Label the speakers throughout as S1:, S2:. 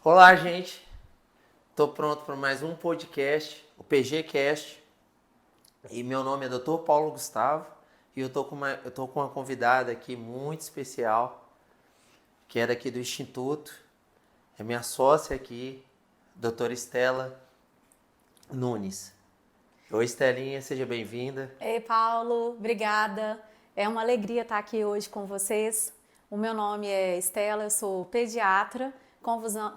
S1: Olá, gente. Estou pronto para mais um podcast, o PGCast. E meu nome é Dr. Paulo Gustavo e eu tô com uma convidada aqui muito especial, que é daqui do Instituto. É minha sócia aqui, doutora Estela Nunes. Oi, Estelinha, seja bem-vinda.
S2: Ei, Paulo, obrigada. É uma alegria estar aqui hoje com vocês. O meu nome é Estela, eu sou pediatra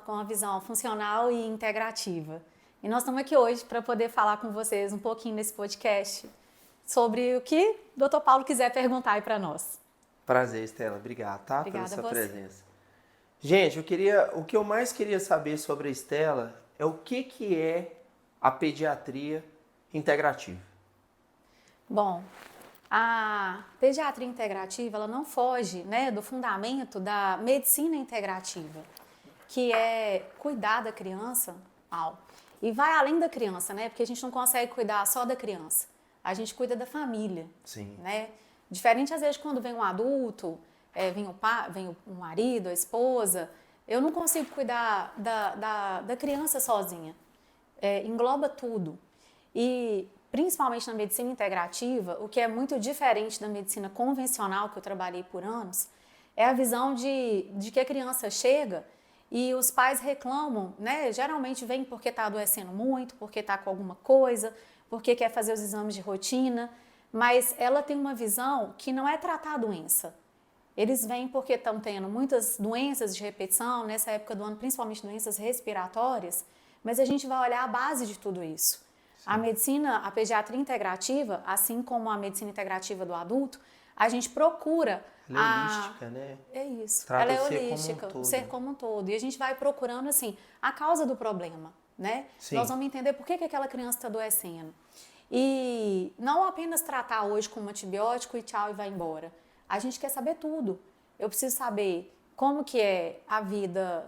S2: com a visão funcional e integrativa. E nós estamos aqui hoje para poder falar com vocês um pouquinho nesse podcast sobre o que o Dr. Paulo quiser perguntar aí para nós.
S1: Prazer, Estela. Obrigado, tá? Pela
S2: Obrigada a
S1: sua
S2: você.
S1: presença. Gente, o que eu mais queria saber sobre a Estela é o que é a pediatria integrativa.
S2: Bom, a pediatria integrativa ela não foge, né, do fundamento da medicina integrativa, que é cuidar da criança, e vai além da criança, né? Porque a gente não consegue cuidar só da criança, a gente cuida da família,
S1: Sim.
S2: né? Diferente às vezes quando vem um adulto, vem o pai, vem o marido, a esposa, eu não consigo cuidar da criança sozinha. Engloba tudo. E principalmente na medicina integrativa, o que é muito diferente da medicina convencional, que eu trabalhei por anos, é a visão de que a criança chega e os pais reclamam, né? Geralmente vem porque está adoecendo muito, porque está com alguma coisa, porque quer fazer os exames de rotina, mas ela tem uma visão que não é tratar a doença. Eles vêm porque estão tendo muitas doenças de repetição, nessa época do ano, principalmente doenças respiratórias, mas a gente vai olhar a base de tudo isso. A medicina, a pediatria integrativa, assim como a medicina integrativa do adulto, a gente procura
S1: Ela é holística, né?
S2: É isso.
S1: Trata
S2: Ela é
S1: o ser como um
S2: holística, o
S1: todo.
S2: ser como um todo. E a gente vai procurando, assim, a causa do problema, né?
S1: Sim.
S2: Nós vamos entender por que aquela criança está adoecendo. E não apenas tratar hoje com um antibiótico e tchau e vai embora. A gente quer saber tudo. Eu preciso saber como que é a vida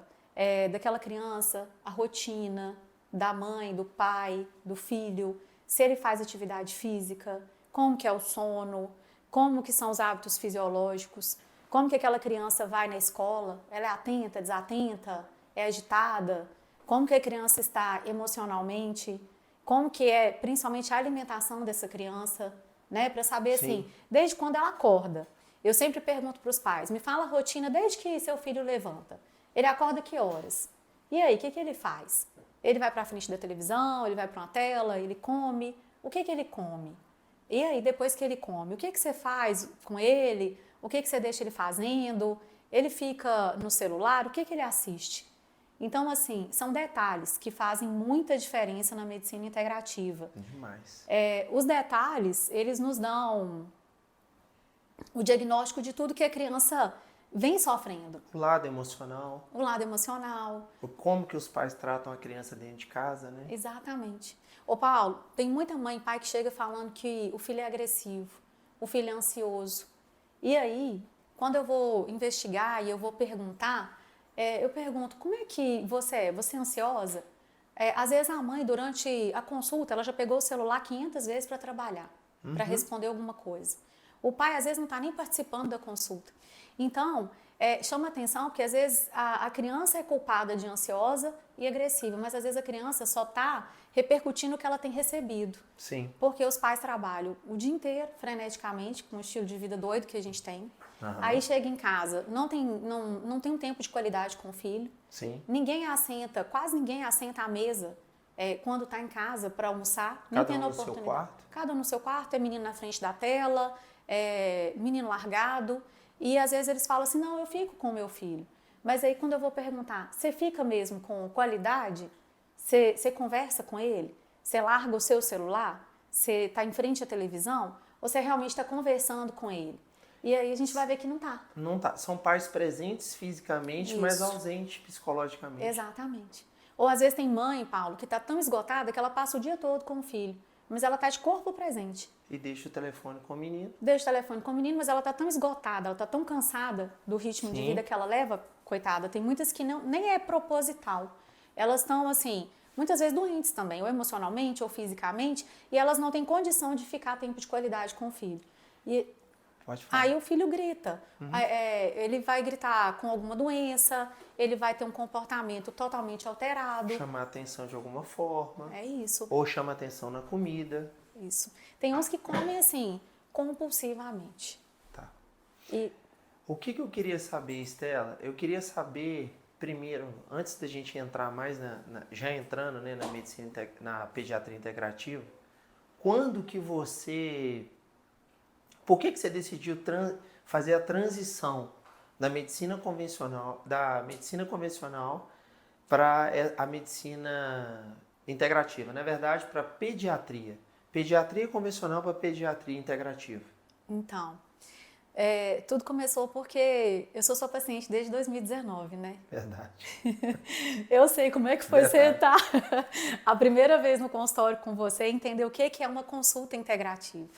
S2: daquela criança, a rotina da mãe, do pai, do filho, se ele faz atividade física, como que é o sono, como que são os hábitos fisiológicos, como que aquela criança vai na escola, ela é atenta, desatenta, é agitada, como que a criança está emocionalmente, como que é principalmente a alimentação dessa criança, né, para saber assim, desde quando ela acorda. Eu sempre pergunto para os pais, me fala a rotina desde que seu filho levanta. Ele acorda que horas? E aí, o que ele faz? Ele vai para a frente da televisão, ele vai para uma tela, ele come. O que ele come? E aí, depois que ele come, o que você faz com ele? O que você deixa ele fazendo? Ele fica no celular? O que ele assiste? Então, assim, são detalhes que fazem muita diferença na medicina integrativa.
S1: Demais.
S2: Os detalhes, eles nos dão o diagnóstico de tudo que a criança vem sofrendo.
S1: O lado emocional.
S2: O lado emocional.
S1: Como que os pais tratam a criança dentro de casa, né?
S2: Exatamente. Ô Paulo, tem muita mãe e pai que chega falando que o filho é agressivo, o filho é ansioso. E aí, quando eu vou investigar e eu vou perguntar, eu pergunto, como é que você é? Você é ansiosa? Às vezes a mãe, durante a consulta, ela já pegou o celular 500 vezes para trabalhar, para responder alguma coisa. O pai, às vezes, não está nem participando da consulta. Então, chama atenção porque, às vezes, a criança é culpada de ansiosa e agressiva, mas, às vezes, a criança só está repercutindo o que ela tem recebido.
S1: Sim.
S2: Porque os pais trabalham o dia inteiro, freneticamente, com o estilo de vida doido que a gente tem. Aí chega em casa, não tem um tempo de qualidade com o filho.
S1: Sim.
S2: Quase ninguém assenta à mesa quando está em casa para almoçar.
S1: Cada um no seu quarto?
S2: Cada um no seu quarto, é menino na frente da tela, menino largado. E às vezes eles falam assim, não, eu fico com o meu filho. Mas aí quando eu vou perguntar, você fica mesmo com qualidade? Você conversa com ele? Você larga o seu celular? Você está em frente à televisão? Ou você realmente está conversando com ele? E aí a gente vai ver que não está.
S1: Não tá. São pais presentes fisicamente,
S2: Isso.
S1: mas ausentes psicologicamente.
S2: Exatamente. Ou às vezes tem mãe, Paulo, que está tão esgotada que ela passa o dia todo com o filho, mas ela está de corpo presente.
S1: E deixa o telefone com o menino.
S2: Deixa o telefone com o menino, mas ela está tão esgotada, ela está tão cansada do ritmo de vida que ela leva, coitada. Tem muitas que nem é proposital. Elas estão, assim, muitas vezes doentes também, ou emocionalmente ou fisicamente, e elas não têm condição de ficar tempo de qualidade com o filho.
S1: Pode falar.
S2: Aí o filho grita. Ele vai gritar com alguma doença, ele vai ter um comportamento totalmente alterado.
S1: Chamar atenção de alguma forma.
S2: É isso.
S1: Ou chama atenção na comida.
S2: Isso. Tem uns que comem assim, compulsivamente.
S1: Tá.
S2: E
S1: O que eu queria saber, Estela? Eu queria saber, primeiro, antes da gente entrar mais já entrando, né, na medicina, na pediatria integrativa, quando que você... Por que você decidiu fazer a transição da medicina convencional para a medicina integrativa? Na verdade, para pediatria. Pediatria convencional para pediatria integrativa.
S2: então, tudo começou porque eu sou sua paciente desde 2019, né?
S1: Verdade.
S2: Eu sei como é que foi sentar a primeira vez no consultório com você e entender o que é uma consulta integrativa.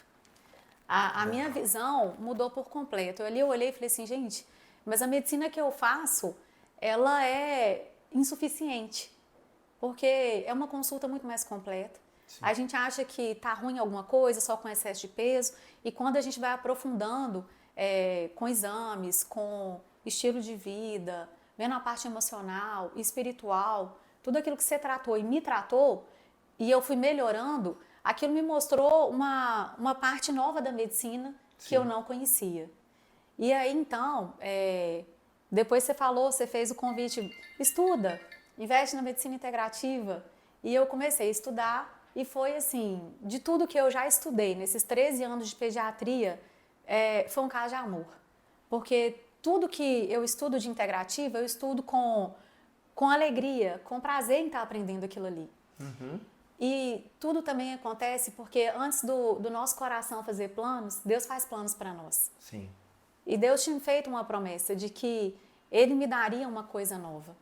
S2: A minha visão mudou por completo. Eu olhei e falei assim, gente, mas a medicina que eu faço, ela é insuficiente, porque é uma consulta muito mais completa. Sim. A gente acha que tá ruim alguma coisa, só com excesso de peso, e quando a gente vai aprofundando com exames, com estilo de vida, vendo a parte emocional, espiritual, tudo aquilo que você tratou e me tratou, e eu fui melhorando, aquilo me mostrou uma parte nova da medicina que Sim. eu não conhecia. E aí, então, depois você fez o convite, estuda, investe na medicina integrativa. E eu comecei a estudar e foi assim, de tudo que eu já estudei nesses 13 anos de pediatria, foi um caso de amor. Porque tudo que eu estudo de integrativa, eu estudo com alegria, com prazer em estar aprendendo aquilo ali. Uhum. E tudo também acontece porque antes do nosso coração fazer planos, Deus faz planos para nós.
S1: Sim.
S2: E Deus tinha feito uma promessa de que Ele me daria uma coisa nova.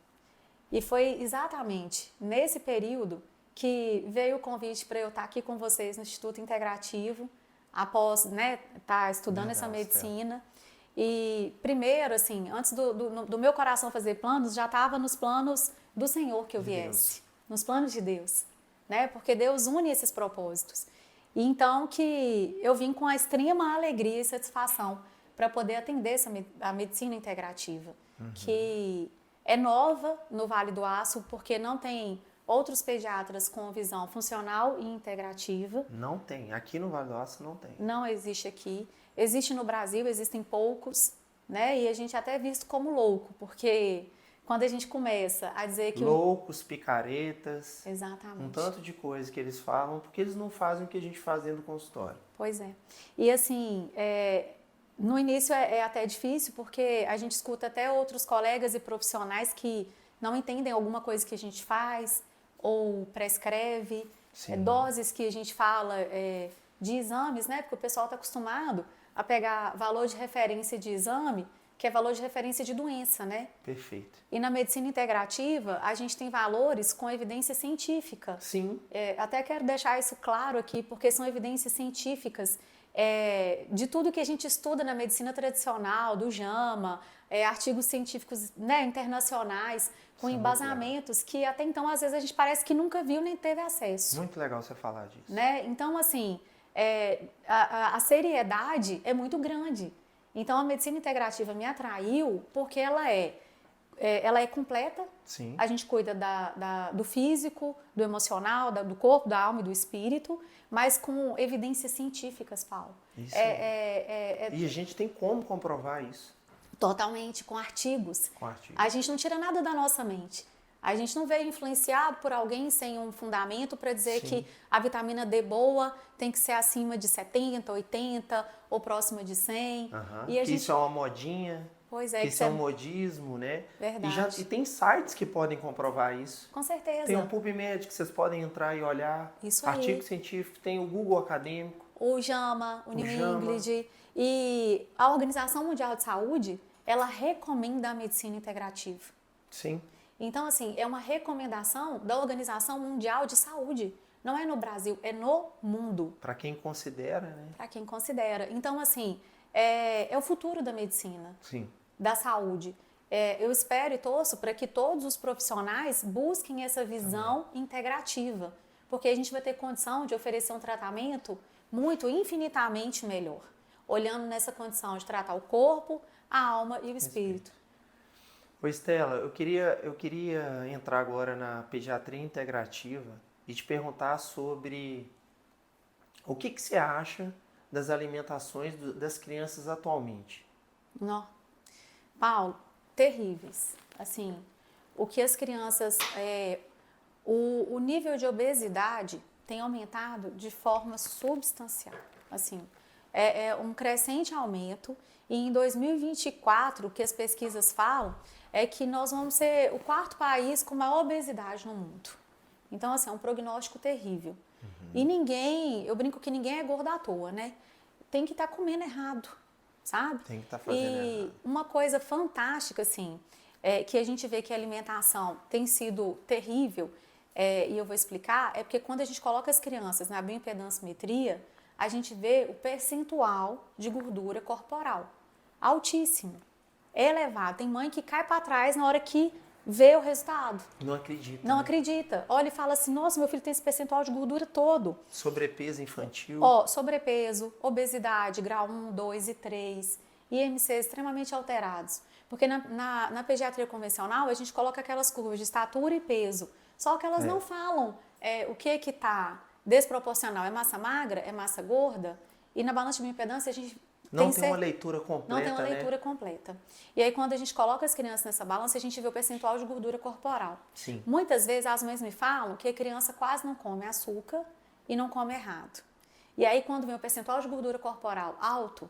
S2: E foi exatamente nesse período que veio o convite para eu estar aqui com vocês no Instituto Integrativo, após estar estudando essa medicina. E primeiro, assim, antes do meu coração fazer planos, já estava nos planos do Senhor que eu viesse, nos planos de Deus. Né? Porque Deus une esses propósitos. E então que eu vim com a extrema alegria e satisfação para poder atender a medicina integrativa, que é nova no Vale do Aço, porque não tem outros pediatras com visão funcional e integrativa.
S1: Não tem. Aqui no Vale do Aço não tem.
S2: Não existe aqui. Existe no Brasil, existem poucos, né? E a gente é até visto como louco, porque... Quando a gente começa a dizer que...
S1: Loucos, picaretas...
S2: Exatamente.
S1: Um tanto de coisa que eles falam, porque eles não fazem o que a gente faz dentro do consultório.
S2: Pois é. E assim, no início é até difícil, porque a gente escuta até outros colegas e profissionais que não entendem alguma coisa que a gente faz, ou prescreve, doses que a gente fala de exames, né? Porque o pessoal está acostumado a pegar valor de referência de exame, que é valor de referência de doença, né?
S1: Perfeito.
S2: E na medicina integrativa, a gente tem valores com evidência científica.
S1: Sim.
S2: Até quero deixar isso claro aqui, porque são evidências científicas de tudo que a gente estuda na medicina tradicional, do JAMA, artigos científicos, né, internacionais, com embasamentos que até então, às vezes, a gente parece que nunca viu nem teve acesso.
S1: Muito legal você falar disso.
S2: Né? Então, assim, a seriedade é muito grande. Então, a medicina integrativa me atraiu porque ela é completa.
S1: Sim.
S2: A gente cuida do físico, do emocional, do corpo, da alma e do espírito, mas com evidências científicas, Paulo.
S1: Isso. E a gente tem como comprovar isso?
S2: Totalmente, com artigos.
S1: Com artigos.
S2: A gente não tira nada da nossa mente. A gente não veio influenciado por alguém sem um fundamento para dizer Sim. que a vitamina D boa tem que ser acima de 70, 80 ou próxima de 100.
S1: E que isso é uma modinha.
S2: Pois é.
S1: Que isso é um modismo, né?
S2: Verdade.
S1: E tem sites que podem comprovar isso.
S2: Com certeza.
S1: Tem o PubMed que vocês podem entrar e olhar.
S2: Isso aí.
S1: Artigo científico, tem o Google Acadêmico.
S2: O JAMA, o New England. E a Organização Mundial de Saúde, ela recomenda a medicina integrativa.
S1: Sim.
S2: Então, assim, é uma recomendação da Organização Mundial de Saúde. Não é no Brasil, é no mundo.
S1: Para quem considera, né?
S2: Para quem considera. Então, assim, é o futuro da medicina.
S1: Sim.
S2: Da saúde. Eu espero e torço para que todos os profissionais busquem essa visão integrativa. Porque a gente vai ter condição de oferecer um tratamento infinitamente melhor. olhando nessa condição de tratar o corpo, a alma e o espírito.
S1: Ô Estela, eu queria entrar agora na pediatria integrativa e te perguntar sobre o que você acha das alimentações das crianças atualmente.
S2: Não. Paulo, terríveis. Assim, o que as crianças... o nível de obesidade tem aumentado de forma substancial. Assim, é um crescente aumento e em 2024, o que as pesquisas falam é que nós vamos ser o 4º país com maior obesidade no mundo. Então, assim, é um prognóstico terrível. E eu brinco que ninguém é gordo à toa, né? Tem que estar comendo errado, sabe?
S1: Tem que estar fazendo errado.
S2: Uma coisa fantástica, assim, que a gente vê que a alimentação tem sido terrível, e eu vou explicar, é porque quando a gente coloca as crianças na bioimpedancimetria, a gente vê o percentual de gordura corporal altíssimo, elevado. Tem mãe que cai para trás na hora que vê o resultado.
S1: Não acredita.
S2: Não
S1: né?
S2: acredita. Olha e fala assim, nossa, meu filho tem esse percentual de gordura todo.
S1: Sobrepeso infantil.
S2: Sobrepeso, obesidade, grau 1, 2 e 3, IMCs extremamente alterados. Porque na pediatria convencional, a gente coloca aquelas curvas de estatura e peso. Só que elas não falam o que está desproporcional. É massa magra? É massa gorda? E na balança de bioimpedância, a gente
S1: Não tem uma leitura completa,
S2: não tem uma leitura completa. E aí, quando a gente coloca as crianças nessa balança, a gente vê o percentual de gordura corporal.
S1: Sim.
S2: Muitas vezes, as mães me falam que a criança quase não come açúcar e não come errado. E aí, quando vem o percentual de gordura corporal alto,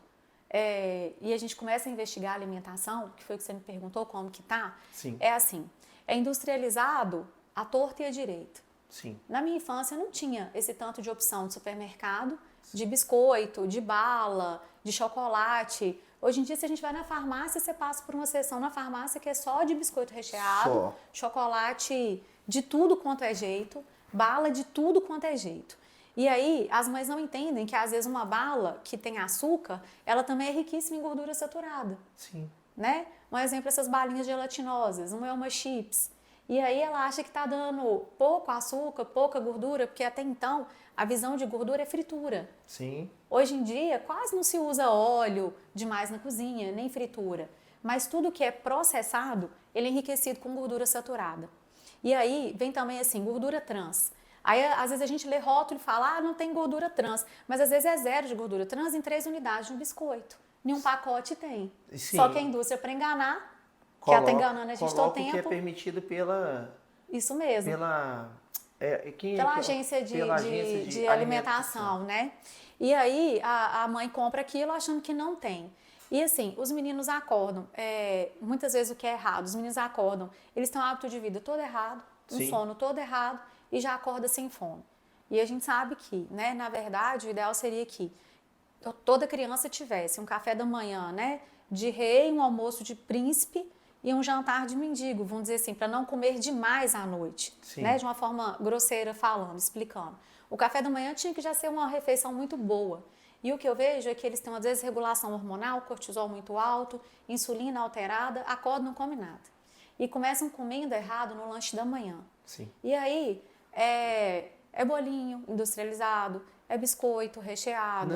S2: e a gente começa a investigar a alimentação, que foi o que você me perguntou, como que tá,
S1: Sim.
S2: é assim, é industrializado à torta e à direita.
S1: Sim.
S2: Na minha infância, não tinha esse tanto de opção de supermercado, de biscoito, de bala, de chocolate. Hoje em dia, se a gente vai na farmácia, você passa por uma seção na farmácia que é só de biscoito recheado, chocolate de tudo quanto é jeito, bala de tudo quanto é jeito. E aí, as mães não entendem que, às vezes, uma bala que tem açúcar, ela também é riquíssima em gordura saturada.
S1: Sim.
S2: Né? Um exemplo, essas balinhas gelatinosas, uma é uma chips. E aí ela acha que está dando pouco açúcar, pouca gordura, porque até então a visão de gordura é fritura.
S1: Sim.
S2: Hoje em dia quase não se usa óleo demais na cozinha, nem fritura. Mas tudo que é processado, ele é enriquecido com gordura saturada. E aí vem também assim, gordura trans. Aí às vezes a gente lê rótulo e fala, não tem gordura trans. Mas às vezes é 0 de gordura trans em 3 unidades de um biscoito. Nenhum pacote tem.
S1: Sim.
S2: Só que a indústria, para enganar, que ela está enganando a gente todo o tempo.
S1: que é permitido pela...
S2: Isso mesmo. Pela agência de alimentação, né? E aí a mãe compra aquilo achando que não tem. E assim, os meninos acordam, muitas vezes o que é errado, os meninos acordam, eles têm um hábito de vida todo errado, um sono todo errado e já acorda sem fome. E a gente sabe que, né, na verdade, o ideal seria que toda criança tivesse um café da manhã, né, de rei, um almoço de príncipe e um jantar de mendigo, vamos dizer assim, para não comer demais à noite, né, de uma forma grosseira falando, explicando. O café da manhã tinha que já ser uma refeição muito boa. E o que eu vejo é que eles têm uma desregulação hormonal, cortisol muito alto, insulina alterada, acordam, não come nada. E começam comendo errado no lanche da manhã.
S1: Sim.
S2: E aí é bolinho industrializado, é biscoito recheado.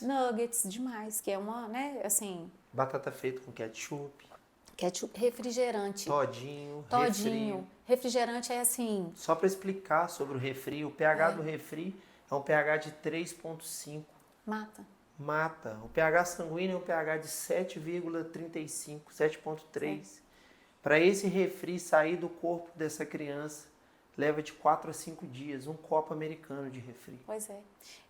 S2: Nuggets demais, que é uma, né, assim...
S1: Batata frita com ketchup.
S2: Refrigerante.
S1: Todinho.
S2: Refrigerante é assim...
S1: Só para explicar sobre o refri, o pH do refri é um pH de 3,5.
S2: Mata.
S1: O pH sanguíneo é um pH de 7,35, 7,3. Para esse refri sair do corpo dessa criança, leva de 4 a 5 dias, um copo americano de refri.
S2: Pois é.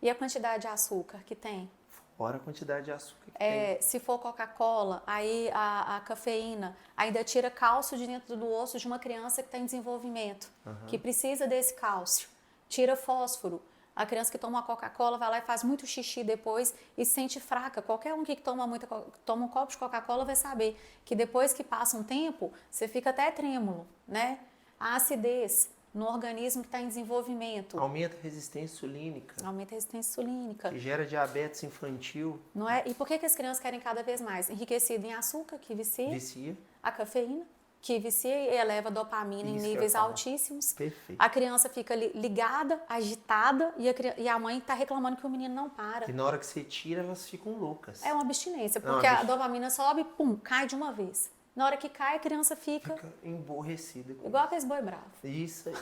S2: E a quantidade de açúcar que tem?
S1: Fora a quantidade de açúcar que tem.
S2: Se for Coca-Cola, aí a cafeína ainda tira cálcio de dentro do osso de uma criança que está em desenvolvimento, que precisa desse cálcio. Tira fósforo. A criança que toma uma Coca-Cola vai lá e faz muito xixi depois e se sente fraca. Qualquer um que toma um copo de Coca-Cola vai saber que depois que passa um tempo, você fica até trêmulo, né? A acidez no organismo que está em desenvolvimento.
S1: Aumenta a resistência insulínica. Que gera diabetes infantil.
S2: Não é? E por que as crianças querem cada vez mais? Enriquecido em açúcar, que vicia.
S1: Vicia.
S2: A cafeína, que vicia e eleva dopamina em
S1: Isso que eu ia
S2: níveis
S1: falar.
S2: altíssimos.
S1: Perfeito.
S2: A criança fica ligada, agitada, e a mãe está reclamando que o menino não para.
S1: E na hora que você tira, elas ficam loucas.
S2: É uma abstinência,
S1: Não,
S2: porque a dopamina sobe, pum, cai de uma vez. Na hora que cai, a criança fica
S1: Fica emborrecida.
S2: igual aqueles boi bravo.
S1: Isso aí.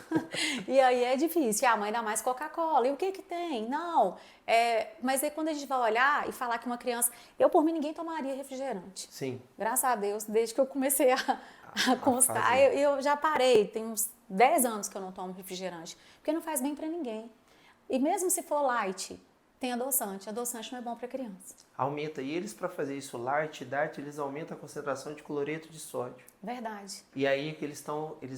S2: E aí é difícil. E a mãe dá mais Coca-Cola. E o que que tem? Não. Mas aí quando a gente vai olhar e falar que uma criança... Eu, por mim, ninguém tomaria refrigerante.
S1: Sim.
S2: Graças a Deus, desde que eu comecei a constar,
S1: fazer.
S2: eu já parei. Tem uns 10 anos que eu não tomo refrigerante. Porque não faz bem pra ninguém. E mesmo se for light, tem adoçante. Adoçante não é bom pra criança.
S1: Aumenta. E eles, para fazer isso light, dark, eles aumentam a concentração de cloreto de sódio.
S2: Verdade.
S1: E aí que eles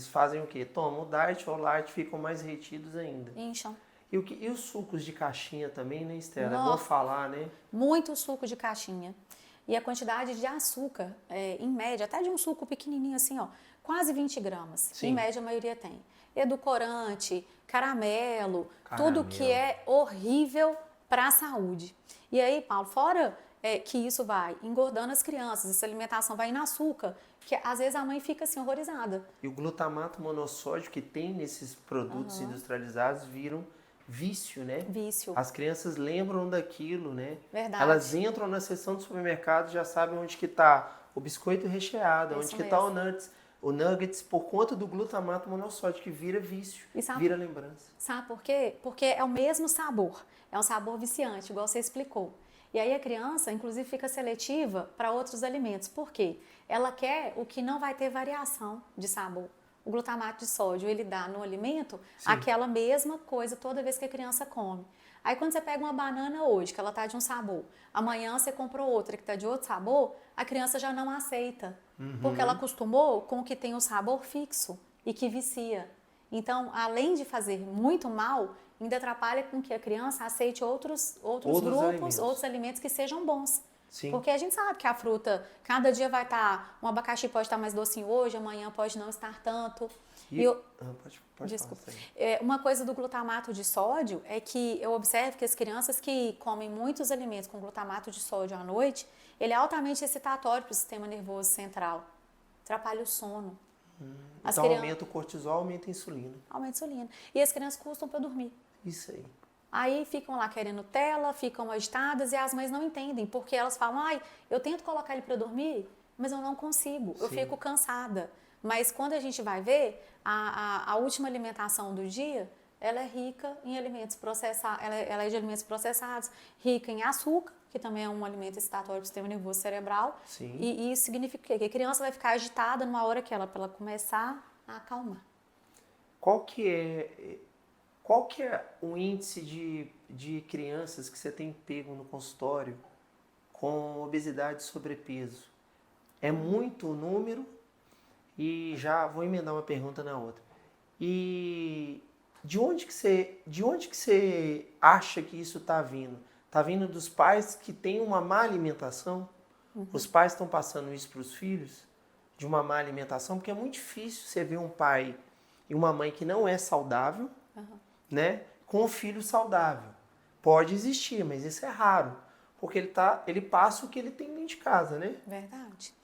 S1: fazem o quê? Tomam o Dart ou o Light, ficam mais retidos ainda.
S2: Incham.
S1: E os sucos de caixinha também, né, Estela? É bom
S2: Nossa.
S1: falar, né?
S2: Muito suco de caixinha. E a quantidade de açúcar, em média, até de um suco pequenininho assim, ó, quase 20 gramas.
S1: Sim.
S2: Em média, a maioria tem. Edulcorante, caramelo, tudo que
S1: Caramelo.
S2: é horrível para a saúde. E aí, Paulo, fora que isso vai engordando as crianças, essa alimentação vai em açúcar, que às vezes a mãe fica assim horrorizada.
S1: E o glutamato monossódico que tem nesses produtos industrializados viram vício, né?
S2: Vício.
S1: As crianças lembram daquilo, né?
S2: Verdade.
S1: Elas entram na seção do supermercado e já sabem onde que tá o biscoito recheado, onde
S2: Isso
S1: que tá
S2: mesmo.
S1: o nuggets, por conta do glutamato monossódico, que vira vício,
S2: E sabe-
S1: vira lembrança.
S2: Sabe por quê? Porque é o mesmo sabor. É um sabor viciante, igual você explicou. E aí a criança, inclusive, fica seletiva para outros alimentos. Por quê? Ela quer o que não vai ter variação de sabor. O glutamato de sódio, ele dá no alimento
S1: Sim.
S2: aquela mesma coisa toda vez que a criança come. Aí quando você pega uma banana hoje, que ela tá de um sabor, amanhã você comprou outra que tá de outro sabor, a criança já não aceita. Porque ela acostumou com o que tem o sabor fixo e que vicia. Então, além de fazer muito mal, ainda atrapalha com que a criança aceite outros grupos,
S1: alimentos.
S2: outros alimentos que sejam bons.
S1: Sim.
S2: Porque a gente sabe que a fruta, cada dia vai estar, um abacaxi pode estar mais docinho hoje, amanhã pode não estar tanto.
S1: Pode
S2: Desculpa.
S1: falar isso aí.
S2: Uma coisa do glutamato de sódio é que eu observo que as crianças que comem muitos alimentos com glutamato de sódio à noite, ele é altamente excitatório para o sistema nervoso central. Atrapalha o sono. As
S1: Então
S2: crian-
S1: aumenta o cortisol, aumenta a insulina.
S2: Aumenta a insulina. E as crianças custam para dormir.
S1: Isso aí.
S2: Aí ficam lá querendo tela, ficam agitadas e as mães não entendem, porque elas falam, ai, eu tento colocar ele para dormir, mas eu não consigo, eu
S1: Sim.
S2: fico cansada. Mas quando a gente vai ver, a última alimentação do dia, ela é rica em alimentos processados, ela é de alimentos processados, rica em açúcar, que também é um alimento excitatório do sistema nervoso cerebral.
S1: Sim.
S2: E isso significa o quê? Que a criança vai ficar agitada numa hora que para ela começar a acalmar.
S1: Qual que é o índice de crianças que você tem pego no consultório com obesidade e sobrepeso? É muito o número? E já vou emendar uma pergunta na outra. E de onde que você acha que isso está vindo? Está vindo dos pais que têm uma má alimentação? Os pais estão passando isso para os filhos? De uma má alimentação? Porque é muito difícil você ver um pai e uma mãe que não é saudável, né, com um filho saudável. Pode existir, mas isso é raro. Porque ele passa o que ele tem dentro de casa, né?
S2: Verdade.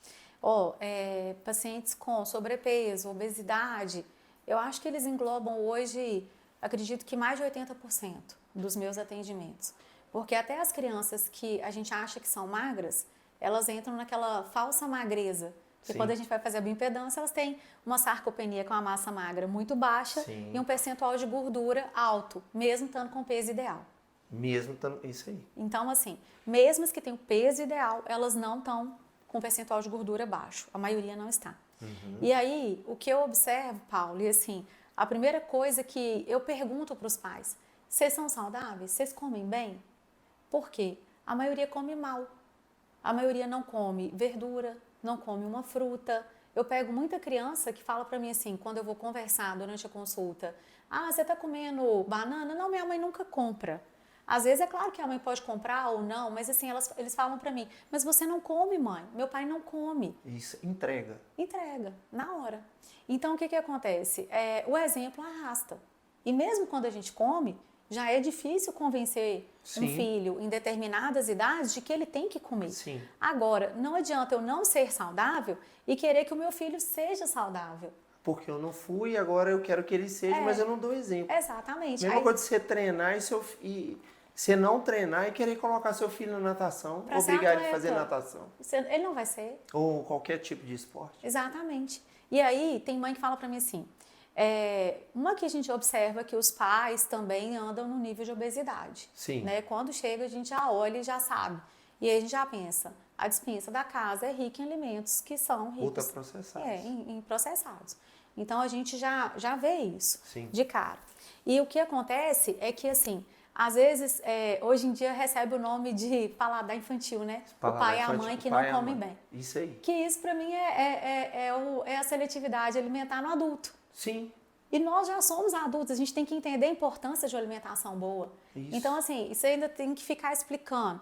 S2: Pacientes com sobrepeso, obesidade, eu acho que eles englobam hoje, acredito que mais de 80% dos meus atendimentos. Porque até as crianças que a gente acha que são magras, elas entram naquela falsa magreza. Porque
S1: Sim.
S2: quando a gente vai fazer a bioimpedância, elas têm uma sarcopenia com a massa magra muito baixa
S1: Sim.
S2: e um percentual de gordura alto, mesmo estando com peso ideal.
S1: Mesmo isso aí.
S2: Então, assim, mesmo as que têm o peso ideal, elas não estão com percentual de gordura baixo. A maioria não está. E aí, o que eu observo, Paulo, e assim, a primeira coisa que eu pergunto para os pais, vocês são saudáveis? Vocês comem bem? Por quê? A maioria come mal. A maioria não come verdura, não come uma fruta. Eu pego muita criança que fala para mim assim, quando eu vou conversar durante a consulta, você tá comendo banana? Não, minha mãe nunca compra. Às vezes é claro que a mãe pode comprar ou não, mas assim, eles falam pra mim, mas você não come, mãe, meu pai não come.
S1: Isso, entrega.
S2: Entrega, na hora. Então, o que acontece? O exemplo arrasta. E mesmo quando a gente come, Já é difícil convencer um
S1: Sim.
S2: filho em determinadas idades de que ele tem que comer.
S1: Sim.
S2: Agora, não adianta eu não ser saudável e querer que o meu filho seja saudável.
S1: Porque eu não fui, agora eu quero que ele seja, mas eu não dou exemplo.
S2: Exatamente.
S1: Mesma coisa de você treinar e você não treinar e querer colocar seu filho na natação,
S2: Pra ser
S1: obrigar ele a
S2: atleta.
S1: fazer natação.
S2: Ele não vai ser.
S1: Ou qualquer tipo de esporte.
S2: Exatamente. E aí, tem mãe que fala pra mim assim, uma que a gente observa que os pais também andam no nível de obesidade.
S1: Sim.
S2: Né? Quando chega, a gente já olha e já sabe. E aí a gente já pensa, a despensa da casa é rica em alimentos que são ricos
S1: Ultraprocessados.
S2: em processados. Então a gente já vê isso
S1: Sim.
S2: de cara. E o que acontece é que, assim, às vezes, hoje em dia recebe o nome de paladar infantil, né?
S1: Paladar
S2: o pai e a
S1: infantil,
S2: mãe que
S1: o pai
S2: não
S1: e a
S2: comem
S1: mãe.
S2: bem.
S1: Isso aí.
S2: Que isso, pra mim, é a seletividade alimentar no adulto.
S1: Sim.
S2: E nós já somos adultos, a gente tem que entender a importância de uma alimentação boa.
S1: Isso.
S2: Então, assim, você ainda tem que ficar explicando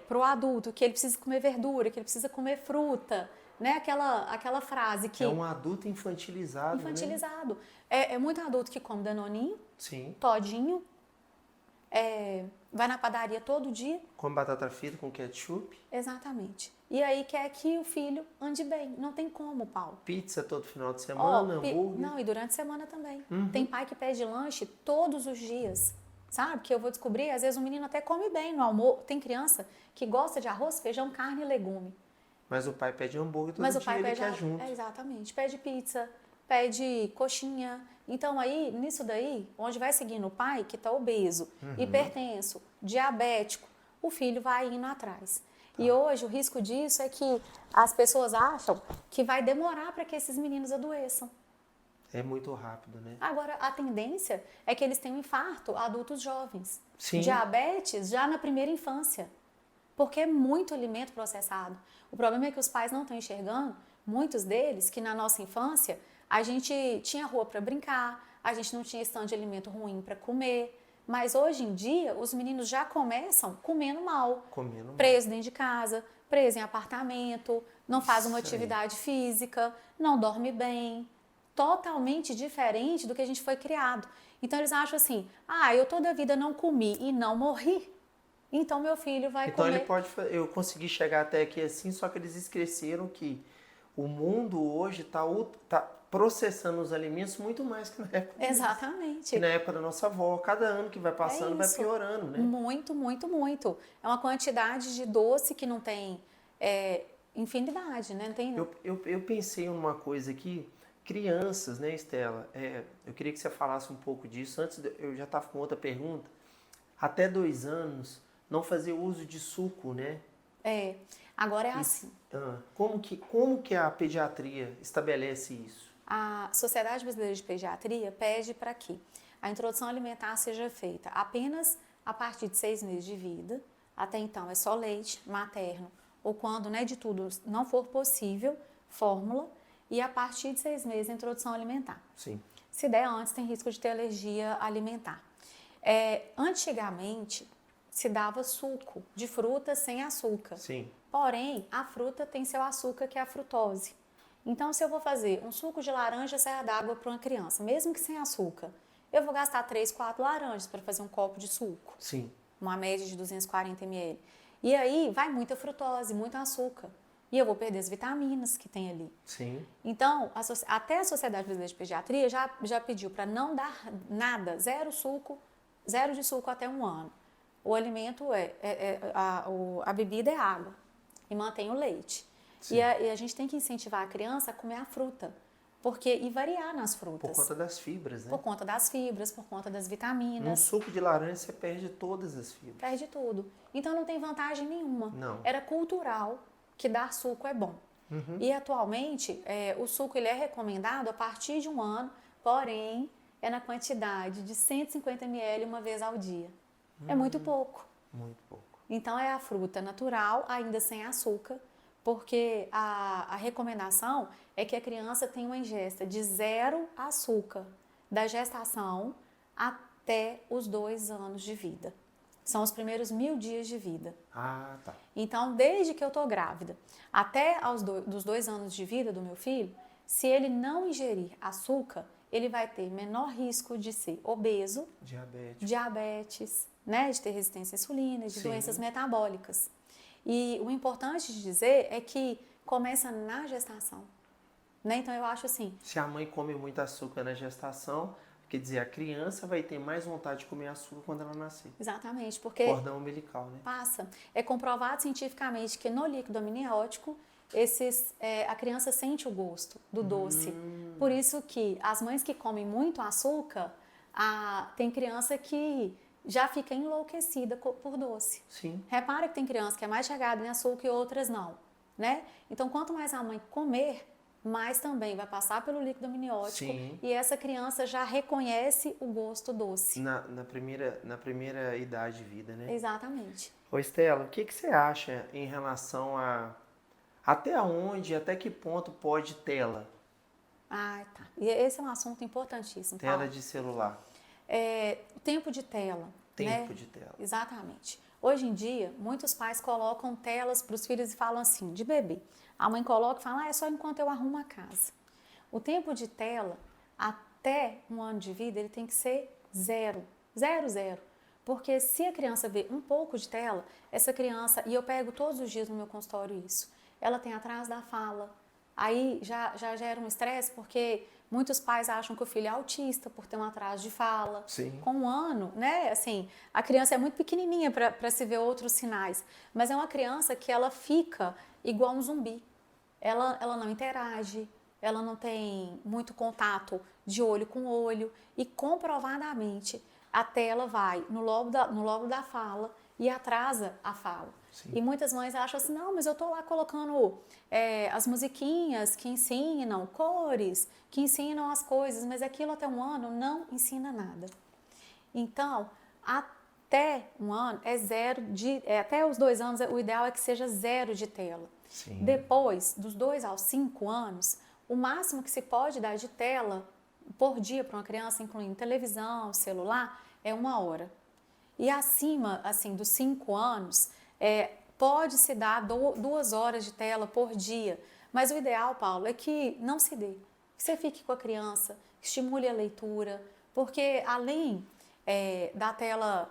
S2: para o adulto que ele precisa comer verdura, que ele precisa comer fruta, né? Aquela frase que...
S1: É um adulto infantilizado, né?
S2: Infantilizado. É muito adulto que come danoninho,
S1: Sim.
S2: todinho, vai na padaria todo dia.
S1: Com batata frita, com ketchup.
S2: Exatamente. E aí quer que o filho ande bem. Não tem como, Paulo.
S1: Pizza todo final de semana, hambúrguer.
S2: Não, e durante a semana também. Tem pai que pede lanche todos os dias. Sabe? Que eu vou descobrir, às vezes o menino até come bem no almoço. Tem criança que gosta de arroz, feijão, carne e legume.
S1: Mas o pai pede hambúrguer todo
S2: Mas o
S1: dia,
S2: pai
S1: ele
S2: pede
S1: quer junto.
S2: exatamente. Pede pizza, pede coxinha. Então aí, nisso daí, onde vai seguindo o pai, que está obeso, hipertenso, diabético, o filho vai indo atrás. E hoje o risco disso é que as pessoas acham que vai demorar para que esses meninos adoeçam.
S1: É muito rápido, né?
S2: Agora, a tendência é que eles tenham infarto, adultos jovens.
S1: Sim.
S2: Diabetes já na primeira infância. Porque é muito alimento processado. O problema é que os pais não estão enxergando, muitos deles, que na nossa infância a gente tinha rua para brincar, a gente não tinha estande de alimento ruim para comer. Mas hoje em dia, os meninos já começam comendo mal.
S1: Comendo mal.
S2: Preso dentro de casa, preso em apartamento, não faz uma
S1: Isso aí.
S2: atividade física, não dorme bem. Totalmente diferente do que a gente foi criado. Então eles acham assim, eu toda a vida não comi e não morri, então meu filho vai
S1: Então
S2: comer.
S1: ele pode... Eu consegui chegar até aqui assim, só que eles esqueceram que o mundo hoje tá processando os alimentos muito mais que na época deles.
S2: Exatamente.
S1: Que na época da nossa avó. Cada ano que vai passando vai
S2: isso.
S1: piorando, né?
S2: Muito, muito, muito. É uma quantidade de doce que não tem infinidade, né? Não tem...
S1: Eu pensei numa coisa aqui, crianças, né, Estela? Eu queria que você falasse um pouco disso. Antes, eu já estava com outra pergunta. Até 2 anos, não fazer uso de suco, né?
S2: Agora é assim.
S1: Como que a pediatria estabelece isso?
S2: A Sociedade Brasileira de Pediatria pede para que a introdução alimentar seja feita apenas a partir de 6 meses de vida. Até então é só leite materno, ou quando, né, de tudo não for possível, fórmula. E a partir de 6 meses, a introdução alimentar.
S1: Sim.
S2: Se der antes, tem risco de ter alergia alimentar. Antigamente, se dava suco de fruta sem açúcar.
S1: Sim.
S2: Porém, a fruta tem seu açúcar, que é a frutose. Então, se eu vou fazer um suco de laranja serra d'água para uma criança, mesmo que sem açúcar, eu vou gastar 3, 4 laranjas para fazer um copo de suco.
S1: Sim.
S2: Uma média de 240 ml. E aí, vai muita frutose, muito açúcar. E eu vou perder as vitaminas que tem ali.
S1: Sim.
S2: Então, até a Sociedade Brasileira de Pediatria já pediu para não dar nada, zero de suco até 1 ano. O alimento a bebida é água e mantém o leite. E a gente tem que incentivar a criança a comer a fruta, e variar nas frutas.
S1: Por conta das fibras, né?
S2: Por conta das fibras, por conta das
S1: Num
S2: vitaminas.
S1: suco de laranja você perde todas as fibras.
S2: Perde tudo. Então não tem vantagem nenhuma.
S1: Não.
S2: Era cultural que dar suco é bom. E atualmente o suco ele é recomendado a partir de 1 ano, porém é na quantidade de 150 ml uma vez ao dia. É muito pouco.
S1: Muito pouco.
S2: Então é a fruta natural, ainda sem açúcar, porque a recomendação é que a criança tenha uma ingesta de 0 açúcar da gestação até os 2 anos de vida. São os primeiros 1000 dias de vida.
S1: Ah, tá.
S2: Então, desde que eu tô grávida até dos 2 anos de vida do meu filho, se ele não ingerir açúcar, ele vai ter menor risco de ser obeso, diabetes, né, de ter resistência à insulina, de doenças metabólicas. E o importante de dizer é que começa na gestação, né? Então eu acho assim...
S1: Se a mãe come muito açúcar na gestação, quer dizer, a criança vai ter mais vontade de comer açúcar quando ela nascer.
S2: Exatamente, porque...
S1: Cordão umbilical, né?
S2: Passa. É comprovado cientificamente que no líquido amniótico, a criança sente o gosto do doce. Por isso que as mães que comem muito açúcar, tem criança que já fica enlouquecida por doce.
S1: Sim.
S2: Repara que tem criança que é mais chegada em açúcar e outras não, né? Então, quanto mais a mãe comer, mais também vai passar pelo líquido amniótico.
S1: Sim.
S2: E essa criança já reconhece o gosto doce.
S1: Na primeira idade de vida, né?
S2: Exatamente.
S1: Ô Estela, o que você acha em relação a até que ponto pode tela?
S2: Ah, tá. E esse é um assunto importantíssimo,
S1: Tela
S2: Paulo.
S1: de celular.
S2: O tempo de tela.
S1: Tempo de tela.
S2: Exatamente. Hoje em dia, muitos pais colocam telas para os filhos e falam assim, de bebê. A mãe coloca e fala, é só enquanto eu arrumo a casa. O tempo de tela, até 1 ano de vida, ele tem que ser 0. 0, 0. Porque se a criança vê um pouco de tela, essa criança, e eu pego todos os dias no meu consultório isso, ela tem atraso da fala. Aí já gera um estresse, porque muitos pais acham que o filho é autista por ter um atraso de fala.
S1: Sim.
S2: Com 1 ano, né? Assim, a criança é muito pequenininha para se ver outros sinais. Mas é uma criança que ela fica igual um zumbi. Ela não interage, ela não tem muito contato de olho com olho. E comprovadamente, a tela vai no lobo da fala e atrasa a fala.
S1: Sim.
S2: E muitas mães acham assim, não, mas eu tô lá colocando as musiquinhas que ensinam, cores, que ensinam as coisas, mas aquilo até 1 ano não ensina nada. Então, até 1 ano é 0 até os 2 anos, o ideal é que seja 0 de tela.
S1: Sim.
S2: Depois, dos 2 aos 5 anos, o máximo que se pode dar de tela por dia para uma criança, incluindo televisão, celular, é 1 hora. E acima, assim, dos 5 anos, pode-se dar 2 horas de tela por dia. Mas o ideal, Paulo, é que não se dê. Que você fique com a criança, estimule a leitura, porque além da tela,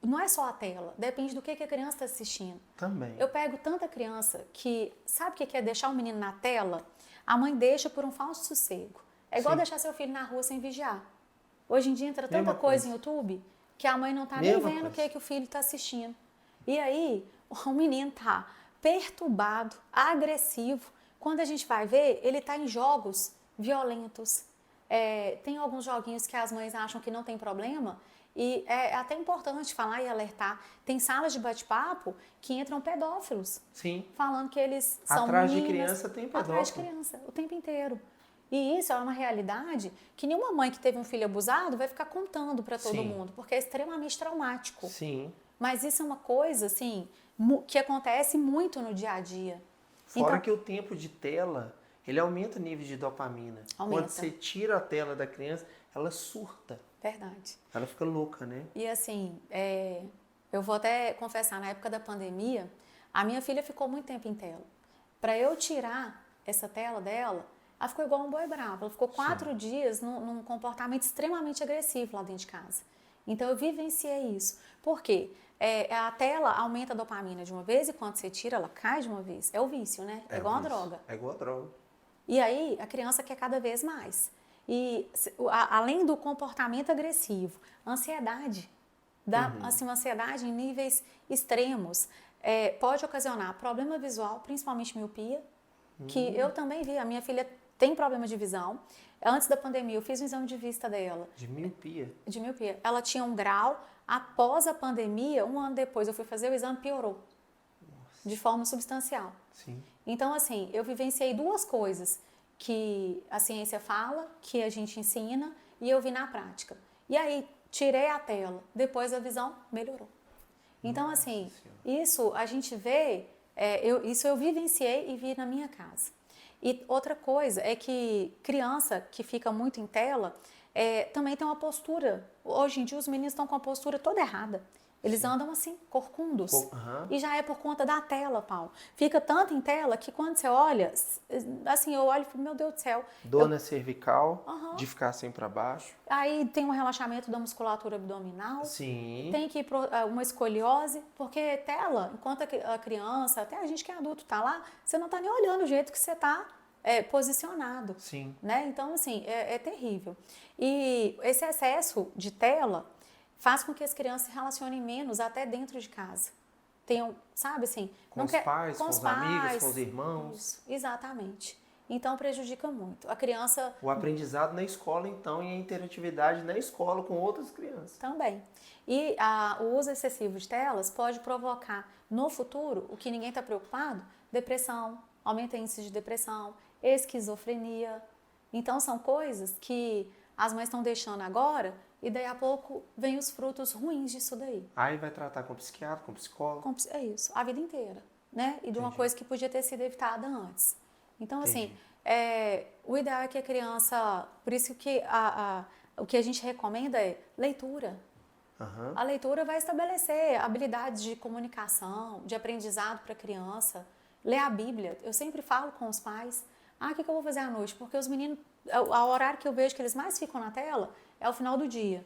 S2: não é só a tela, depende do que a criança está assistindo.
S1: Também.
S2: Eu pego tanta criança que sabe o que é deixar o menino na tela? A mãe deixa por um falso sossego. É igual deixar seu filho na rua sem vigiar. Hoje em dia entra tanta coisa em YouTube que a mãe não está nem vendo o que o filho está assistindo. E aí, o menino está perturbado, agressivo. Quando a gente vai ver, ele está em jogos violentos. Tem alguns joguinhos que as mães acham que não tem problema. E é até importante falar e alertar. Tem salas de bate-papo que entram pedófilos.
S1: Sim.
S2: Falando que eles são
S1: atrás
S2: meninas,
S1: de criança tem pedófilo.
S2: Atrás de criança, o tempo inteiro. E isso é uma realidade que nenhuma mãe que teve um filho abusado vai ficar contando para todo mundo, porque é extremamente traumático.
S1: Sim.
S2: Mas isso é uma coisa, assim, que acontece muito no dia a dia.
S1: Fora
S2: então,
S1: que o tempo de tela, ele aumenta o nível de dopamina.
S2: Aumenta.
S1: Quando você tira a tela da criança, ela surta.
S2: Verdade.
S1: Ela fica louca, né?
S2: E assim, eu vou até confessar, na época da pandemia, a minha filha ficou muito tempo em tela. Para eu tirar essa tela dela, ela ficou igual um boi bravo. Ela ficou 4 dias num comportamento extremamente agressivo lá dentro de casa. Então eu vivenciei isso. Por quê? A tela aumenta a dopamina de uma vez e quando você tira, ela cai de uma vez. É o vício, né? É igual a droga.
S1: É igual a droga.
S2: E aí a criança quer cada vez mais. E além do comportamento agressivo, ansiedade. Assim, uma ansiedade em níveis extremos. Pode ocasionar problema visual, principalmente miopia, que eu também vi. A minha filha tem problema de visão. Antes da pandemia, eu fiz um exame de vista dela.
S1: De miopia?
S2: De miopia. Ela tinha 1 grau. Após a pandemia, 1 ano depois, eu fui fazer o exame, piorou. Nossa. De forma substancial.
S1: Sim.
S2: Então, assim, eu vivenciei 2 coisas que a ciência fala, que a gente ensina, e eu vi na prática. E aí, tirei a tela. Depois a visão melhorou. Então,
S1: Nossa
S2: assim,
S1: Senhora.
S2: isso a gente vê, isso eu vivenciei e vi na minha casa. E outra coisa é que criança que fica muito em tela também tem uma postura. Hoje em dia os meninos estão com a postura toda errada. Eles andam assim, corcundos.
S1: Aham.
S2: E já é por conta da tela, Paulo. Fica tanto em tela que quando você olha, assim, eu olho e falo, meu Deus do céu.
S1: Dor na cervical,
S2: Aham.
S1: de ficar assim para baixo.
S2: Aí tem um relaxamento da musculatura abdominal.
S1: Sim.
S2: Tem que ir uma escoliose, porque tela, enquanto a criança, até a gente que é adulto tá lá, você não tá nem olhando o jeito que você tá posicionado.
S1: Sim.
S2: Né? Então, assim, é terrível. E esse excesso de tela faz com que as crianças se relacionem menos até dentro de casa. Tenham, sabe assim...
S1: Com os pais, com os amigos, com os irmãos.
S2: Isso, exatamente. Então, prejudica muito. A criança...
S1: O aprendizado na escola, então, e a interatividade na escola com outras crianças.
S2: Também. E o uso excessivo de telas pode provocar, no futuro, o que ninguém está preocupado, depressão, aumento o índice de depressão, esquizofrenia. Então, são coisas que as mães estão deixando agora e daí a pouco vem os frutos ruins disso daí.
S1: Aí vai tratar com psiquiatra, com psicólogo.
S2: É isso, a vida inteira, né? E de uma coisa que podia ter sido evitada antes. Então, assim, o ideal é que a criança... Por isso que o que a gente recomenda é leitura.
S1: Uhum.
S2: A leitura vai estabelecer habilidades de comunicação, de aprendizado para a criança. Ler a Bíblia. Eu sempre falo com os pais, o que eu vou fazer à noite? Porque os meninos, o horário que eu vejo que eles mais ficam na tela é o final do dia.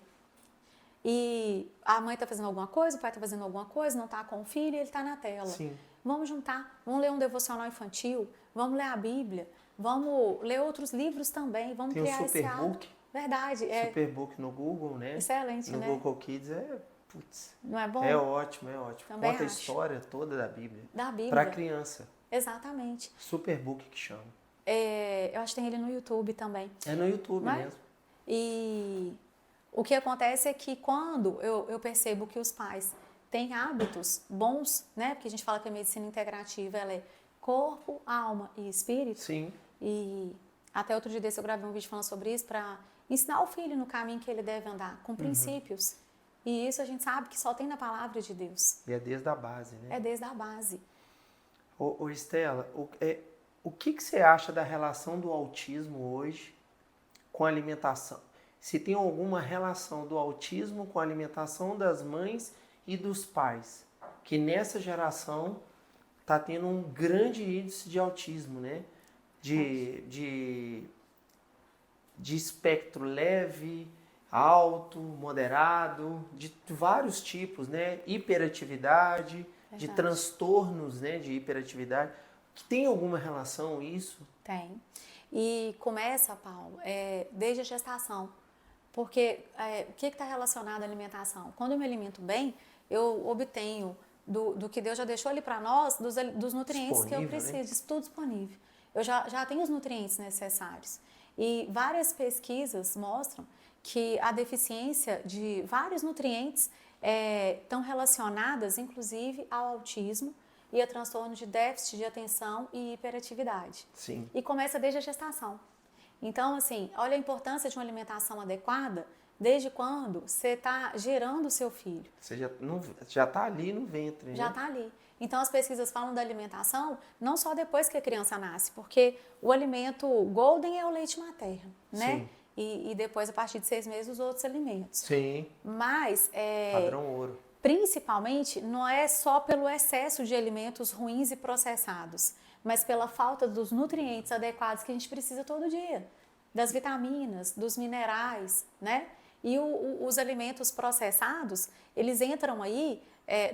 S2: E a mãe está fazendo alguma coisa, o pai está fazendo alguma coisa, não está com o filho e ele está na tela.
S1: Sim.
S2: Vamos juntar, vamos ler um devocional infantil, vamos ler a Bíblia, vamos ler outros livros também, vamos
S1: Tem
S2: criar
S1: o
S2: esse hábito.
S1: Superbook.
S2: Verdade.
S1: Superbook no Google, né?
S2: Excelente,
S1: no
S2: né?
S1: Google Kids putz,
S2: não é bom?
S1: É ótimo, é ótimo.
S2: Também
S1: Conta a
S2: acho.
S1: história toda da Bíblia.
S2: Da Bíblia.
S1: Para criança.
S2: Exatamente.
S1: Superbook que chama.
S2: Eu acho que tem ele no YouTube também.
S1: É no YouTube mesmo.
S2: E o que acontece é que quando eu percebo que os pais têm hábitos bons, né? Porque a gente fala que a medicina integrativa ela é corpo, alma e espírito.
S1: Sim.
S2: E até outro dia desse eu gravei um vídeo falando sobre isso para ensinar o filho no caminho que ele deve andar, com princípios. E isso a gente sabe que só tem na palavra de Deus.
S1: E é desde a base, né?
S2: É desde a base.
S1: Ô Estela, o que você acha da relação do autismo hoje com a alimentação? Se tem alguma relação do autismo com a alimentação das mães e dos pais, que nessa geração está tendo um grande índice de autismo, né? De espectro leve, alto, moderado, de vários tipos, né? Hiperatividade, de transtornos, né? De hiperatividade. Tem alguma relação isso?
S2: Tem. E começa, Paulo, desde a gestação. Porque o que está relacionado à alimentação? Quando eu me alimento bem, eu obtenho do que Deus já deixou ali para nós, dos nutrientes que eu preciso, né? Tudo disponível. Eu já tenho os nutrientes necessários. E várias pesquisas mostram que a deficiência de vários nutrientes estão relacionadas, inclusive, ao autismo e a transtorno de déficit de atenção e hiperatividade.
S1: Sim.
S2: E começa desde a gestação. Então, assim, olha a importância de uma alimentação adequada desde quando você está gerando o seu filho.
S1: Você já está ali no ventre, né?
S2: Já está ali. Então, as pesquisas falam da alimentação não só depois que a criança nasce, porque o alimento golden é o leite materno, né?
S1: Sim.
S2: E depois, a partir de 6 meses, os outros alimentos.
S1: Sim.
S2: Mas,
S1: padrão ouro.
S2: Principalmente, não é só pelo excesso de alimentos ruins e processados, mas pela falta dos nutrientes adequados que a gente precisa todo dia. Das vitaminas, dos minerais, né? E os alimentos processados, eles entram aí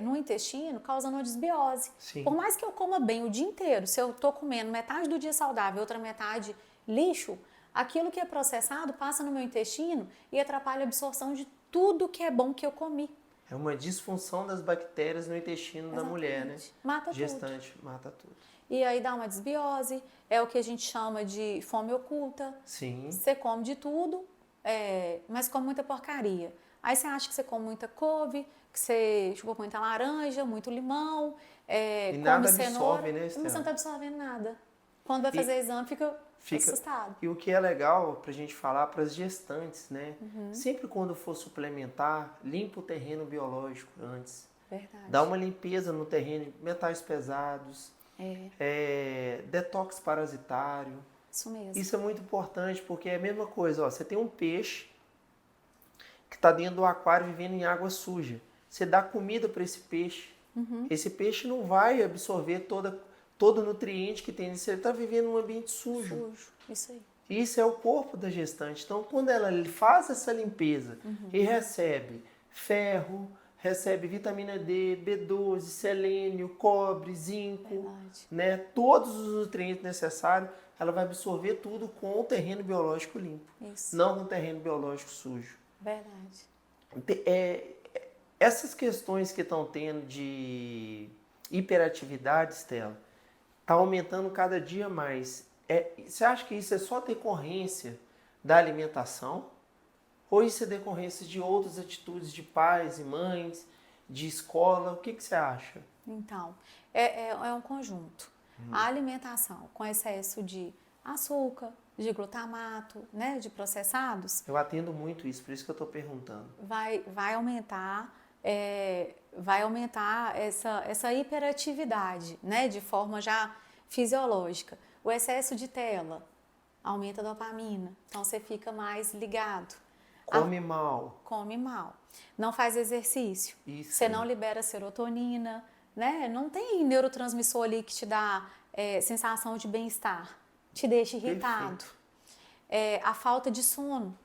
S2: no intestino causando uma desbiose.
S1: Sim.
S2: Por mais que eu coma bem o dia inteiro, se eu estou comendo metade do dia saudável, outra metade lixo, aquilo que é processado passa no meu intestino e atrapalha a absorção de tudo que é bom que eu comi.
S1: É uma disfunção das bactérias no intestino da mulher, né?
S2: Mata
S1: Gestante,
S2: tudo.
S1: mata tudo.
S2: E aí dá uma desbiose, é o que a gente chama de fome oculta.
S1: Sim.
S2: Você come de tudo, mas come muita porcaria. Aí você acha que você come muita couve, que você chupou muita laranja, muito limão,
S1: e
S2: come
S1: nada
S2: cenoura,
S1: absorve, né,
S2: mas você não está absorvendo nada. Quando vai fazer exame, fica assustado.
S1: E o que é legal pra gente falar para as gestantes, né? Sempre quando for suplementar, limpa o terreno biológico antes.
S2: Verdade.
S1: Dá uma limpeza no terreno, metais pesados, detox parasitário.
S2: Isso mesmo.
S1: Isso é muito importante porque é a mesma coisa, ó, você tem um peixe que está dentro do aquário vivendo em água suja. você dá comida para esse peixe. Esse peixe não vai absorver todo o nutriente que tem nisso. Ele está vivendo num ambiente sujo.
S2: Sujo, isso aí.
S1: Isso é o corpo da gestante. Então, quando ela faz essa limpeza e recebe ferro, recebe vitamina D, B12, selênio, cobre, zinco,
S2: Verdade.
S1: né? Todos os nutrientes necessários, ela vai absorver tudo com o terreno biológico limpo,
S2: Isso.
S1: não com o terreno biológico sujo.
S2: Verdade.
S1: Essas questões que estão tendo de hiperatividade, Stella, está aumentando cada dia mais. Você acha que isso é só decorrência da alimentação? Ou isso é decorrência de outras atitudes de pais e mães, de escola? O que você acha?
S2: Então, é um conjunto. A alimentação com excesso de açúcar, de glutamato, né, de processados,
S1: Eu atendo muito isso, por isso que eu estou perguntando.
S2: vai aumentar essa hiperatividade, né, de forma já fisiológica. O excesso de tela aumenta a dopamina, então você fica mais ligado.
S1: Come mal.
S2: Come mal. Não faz exercício.
S1: Isso
S2: Você
S1: aí.
S2: não libera serotonina, né? Não tem neurotransmissor ali que te dá sensação de bem-estar, te deixa irritado. A falta de sono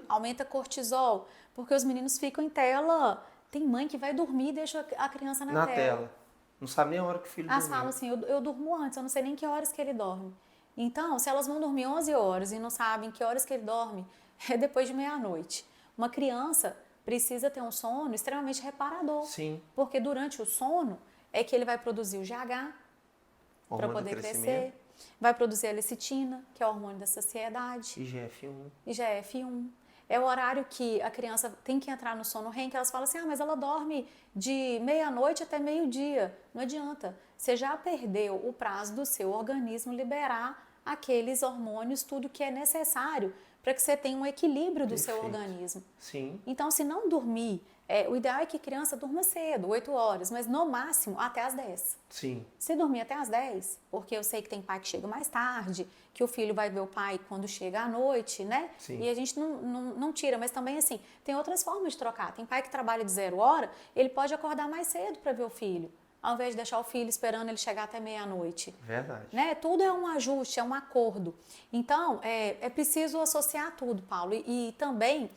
S2: aumenta cortisol, porque os meninos ficam em tela. Tem mãe que vai dormir e deixa a criança na tela.
S1: Não sabe nem a hora que o filho
S2: Elas
S1: dormiu.
S2: falam assim, eu durmo antes, eu não sei nem que horas que ele dorme. Então, se elas vão dormir 11 horas e não sabem que horas que ele dorme, é depois de meia-noite. Uma criança precisa ter um sono extremamente reparador.
S1: Sim.
S2: Porque durante o sono é que ele vai produzir o GH para
S1: Hormônio
S2: poder
S1: do crescimento.
S2: crescer, vai produzir a lecitina, que é o hormônio da saciedade,
S1: IGF-1.
S2: IGF-1. É o horário que a criança tem que entrar no sono REM, que elas falam assim, mas ela dorme de meia-noite até meio-dia. Não adianta. Você já perdeu o prazo do seu organismo liberar aqueles hormônios, tudo que é necessário para que você tenha um equilíbrio do seu
S1: Perfeito.
S2: organismo.
S1: Sim.
S2: Então, se não dormir, o ideal é que a criança durma cedo, 8 horas, mas no máximo até as 10.
S1: Sim.
S2: Se dormir até as 10, porque eu sei que tem pai que chega mais tarde, que o filho vai ver o pai quando chega à noite, né?
S1: Sim.
S2: E a gente não tira, mas também assim, tem outras formas de trocar. Tem pai que trabalha de 0 hora, ele pode acordar mais cedo para ver o filho, ao invés de deixar o filho esperando ele chegar até meia-noite.
S1: Verdade.
S2: Né? Tudo é um ajuste, é um acordo. Então, é preciso associar tudo, Paulo. E também,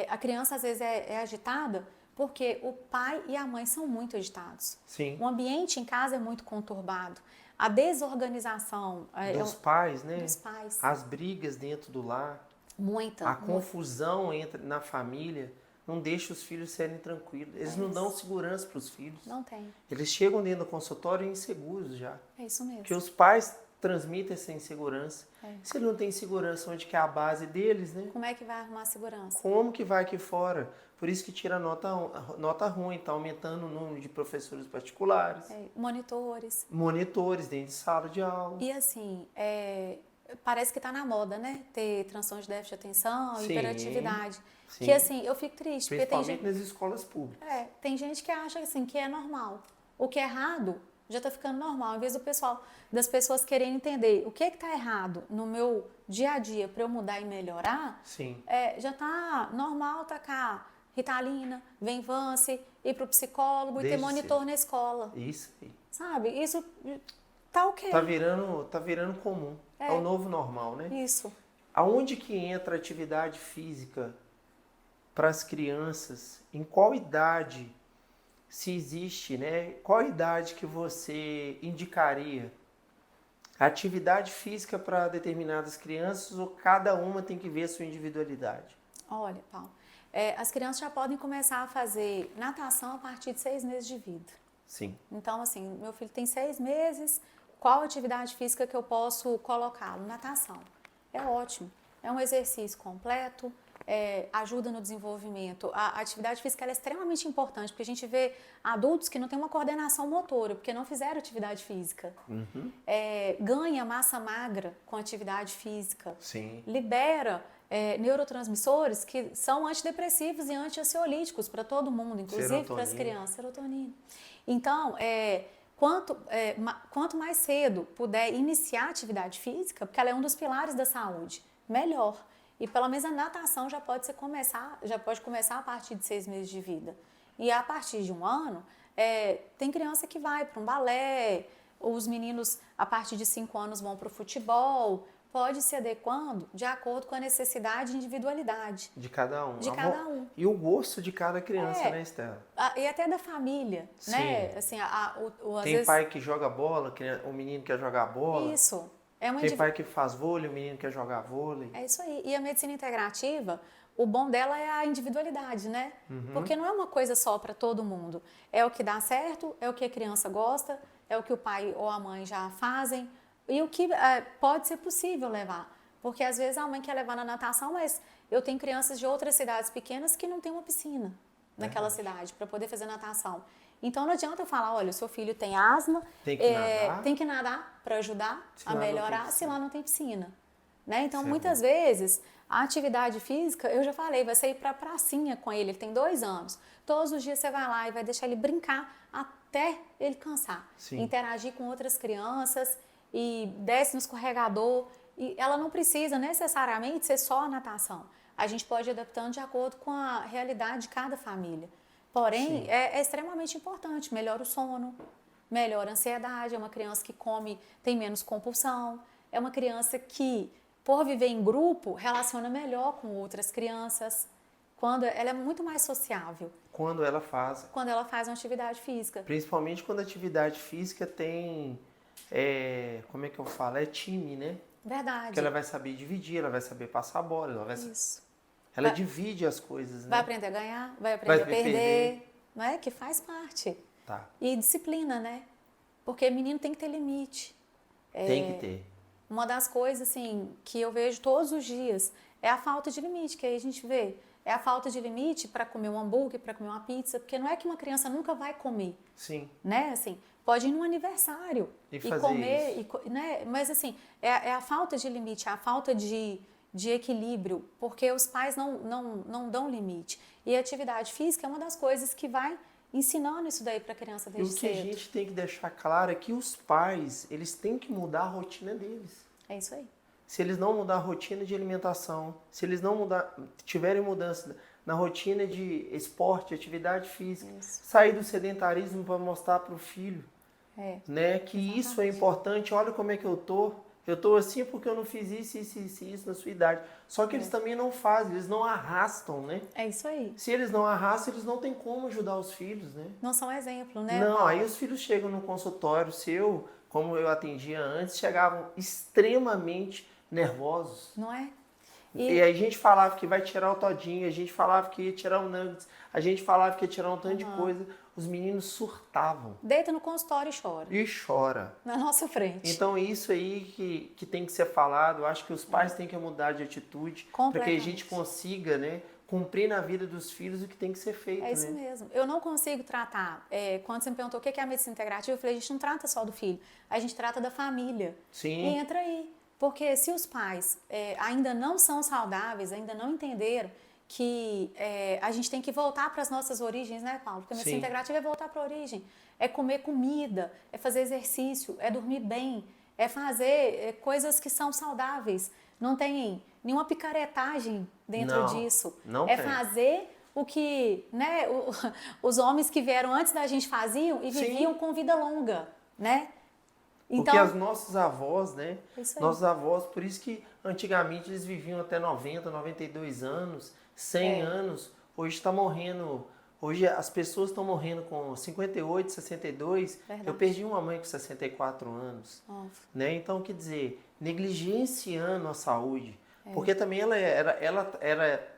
S2: a criança às vezes é agitada porque o pai e a mãe são muito agitados.
S1: Sim.
S2: O ambiente em casa é muito conturbado. A desorganização
S1: Dos pais, né?
S2: dos pais.
S1: As brigas dentro do lar.
S2: Muita.
S1: A confusão na família não deixa os filhos serem tranquilos. Eles não dão segurança para os filhos.
S2: Não tem.
S1: Eles chegam dentro do consultório inseguros já.
S2: É isso mesmo.
S1: Porque os pais transmitem essa insegurança. Se ele não tem segurança onde que é a base deles, né?
S2: Como é que vai arrumar segurança?
S1: Como que vai aqui fora? Por isso que tira nota ruim, está aumentando o número de professores particulares,
S2: Monitores.
S1: monitores dentro de sala de aula.
S2: E assim, parece que está na moda, né? Ter transtorno de déficit de atenção,
S1: Sim,
S2: hiperatividade.
S1: sim.
S2: Que assim, eu fico triste, porque tem
S1: Principalmente
S2: gente,
S1: nas escolas públicas.
S2: tem gente que acha assim, que é normal. O que é errado já está ficando normal. Em vez das pessoas quererem entender o que está errado no meu dia a dia para eu mudar e melhorar,
S1: Sim.
S2: já está normal tacar Ritalina, Venvance, ir para o psicólogo e ter
S1: Desde
S2: monitor
S1: cedo.
S2: na escola.
S1: Isso aí.
S2: Sabe? Isso tá ok.
S1: Tá virando comum. É o novo normal, né?
S2: Isso.
S1: Aonde que entra a atividade física para as crianças? Em qual idade? Se existe, né? Qual idade que você indicaria? Atividade física para determinadas crianças ou cada uma tem que ver a sua individualidade?
S2: Olha, Paulo, as crianças já podem começar a fazer natação a partir de 6 meses de vida.
S1: Sim.
S2: Então, assim, meu filho tem 6 meses, qual atividade física que eu posso colocá-lo? Natação. É ótimo. É um exercício completo, ajuda no desenvolvimento. A atividade física ela é extremamente importante, porque a gente vê adultos que não têm uma coordenação motora, porque não fizeram atividade física. Ganha massa magra com atividade física.
S1: Sim.
S2: Libera neurotransmissores que são antidepressivos e anti-ansiolíticos para todo mundo, inclusive para as crianças. Serotonina. Então, quanto mais cedo puder iniciar a atividade física, porque ela é um dos pilares da saúde, melhor. E pelo menos a natação já pode começar a partir de 6 meses de vida. E a partir de 1 ano, tem criança que vai para um balé, os meninos, a partir de 5 anos, vão para o futebol, pode se adequando de acordo com a necessidade e individualidade.
S1: De cada um.
S2: De cada um.
S1: E o gosto de cada criança, né, Estela?
S2: E até da família,
S1: Sim.
S2: né? Assim, às
S1: Tem
S2: vezes...
S1: pai que joga bola, o menino quer jogar bola.
S2: Isso.
S1: Tem pai que faz vôlei, o menino quer jogar vôlei.
S2: É isso aí. E a medicina integrativa, o bom dela é a individualidade, né? Porque não é uma coisa só para todo mundo. É o que dá certo, é o que a criança gosta, é o que o pai ou a mãe já fazem e o que pode ser possível levar. Porque às vezes a mãe quer levar na natação, mas eu tenho crianças de outras cidades pequenas que não tem uma piscina naquela cidade para poder fazer natação. Então não adianta eu falar, olha, o seu filho tem asma, tem que nadar para ajudar a melhorar se lá não tem piscina. Né? Então, muitas vezes, a atividade física, eu já falei, vai ser ir para a pracinha com ele tem 2 anos. Todos os dias você vai lá e vai deixar ele brincar até ele cansar.
S1: Sim.
S2: Interagir com outras crianças e desce no escorregador. E ela não precisa necessariamente ser só a natação. A gente pode ir adaptando de acordo com a realidade de cada família. Porém, é extremamente importante, melhora o sono, melhora a ansiedade, é uma criança que come, tem menos compulsão, é uma criança que, por viver em grupo, relaciona melhor com outras crianças, quando ela é muito mais sociável.
S1: Quando ela faz
S2: uma atividade física.
S1: Principalmente quando a atividade física tem, como é que eu falo? É time, né?
S2: Verdade.
S1: Porque ela vai saber dividir, ela vai saber passar a bola,
S2: Isso.
S1: Ela divide as coisas, né?
S2: Vai aprender a ganhar, vai aprender a perder, não é? Que faz parte.
S1: Tá.
S2: E disciplina, né? Porque menino tem que ter limite.
S1: Tem que ter.
S2: Uma das coisas, assim, que eu vejo todos os dias é a falta de limite, que aí a gente vê. É a falta de limite para comer um hambúrguer, para comer uma pizza, porque não é que uma criança nunca vai comer.
S1: Sim.
S2: Né? Assim, pode ir num aniversário
S1: e fazer
S2: comer,
S1: isso.
S2: Né? Mas assim, é a falta de limite, é a falta de equilíbrio, porque os pais não dão limite. E a atividade física é uma das coisas que vai ensinando isso daí para a criança desde cedo.
S1: E o que a gente tem que deixar claro é que os pais, eles têm que mudar a rotina deles.
S2: É isso aí.
S1: Se eles não mudar a rotina de alimentação, se eles não tiverem mudança na rotina de esporte, atividade física, sair do sedentarismo para mostrar para o filho, né, que exatamente. Isso é importante, olha como é que eu tô assim porque eu não fiz isso na sua idade. Só que eles também não fazem, eles não arrastam, né?
S2: É isso aí.
S1: Se eles não arrastam, eles não têm como ajudar os filhos, né?
S2: Não são exemplo, né?
S1: Não,
S2: Paulo?
S1: aí os filhos chegam no consultório seu, como eu atendia antes, chegavam extremamente nervosos.
S2: Não é?
S1: E aí a gente falava que vai tirar o todinho, a gente falava que ia tirar o nuggets, a gente falava que ia tirar um tanto de coisa. Os meninos surtavam.
S2: Deita no consultório e chora.
S1: E chora.
S2: Na nossa frente.
S1: Então isso aí que tem que ser falado. Eu acho que os pais têm que mudar de atitude para que a gente consiga, né, cumprir na vida dos filhos o que tem que ser feito.
S2: É isso mesmo. Eu não consigo tratar. Quando você me perguntou o que é a medicina integrativa, eu falei, a gente não trata só do filho, a gente trata da família.
S1: Sim.
S2: E entra aí. Porque se os pais ainda não são saudáveis, ainda não entenderam que a gente tem que voltar para as nossas origens, né, Paulo? Porque a medicina integrativa é voltar para a origem. É comer comida, é fazer exercício, é dormir bem, é fazer coisas que são saudáveis. Não tem nenhuma picaretagem dentro disso.
S1: Não
S2: é
S1: tem.
S2: Fazer o que, né, os homens que vieram antes da gente faziam e viviam com vida longa, né?
S1: Porque as nossas avós, né?
S2: Isso aí.
S1: Nossos avós, por isso que antigamente eles viviam até 90, 92 anos, 100 anos. Hoje está morrendo, hoje as pessoas estão morrendo com 58, 62.
S2: Verdade.
S1: Eu perdi uma mãe com 64 anos. Né? Então, quer dizer, negligenciando a saúde. Porque também ela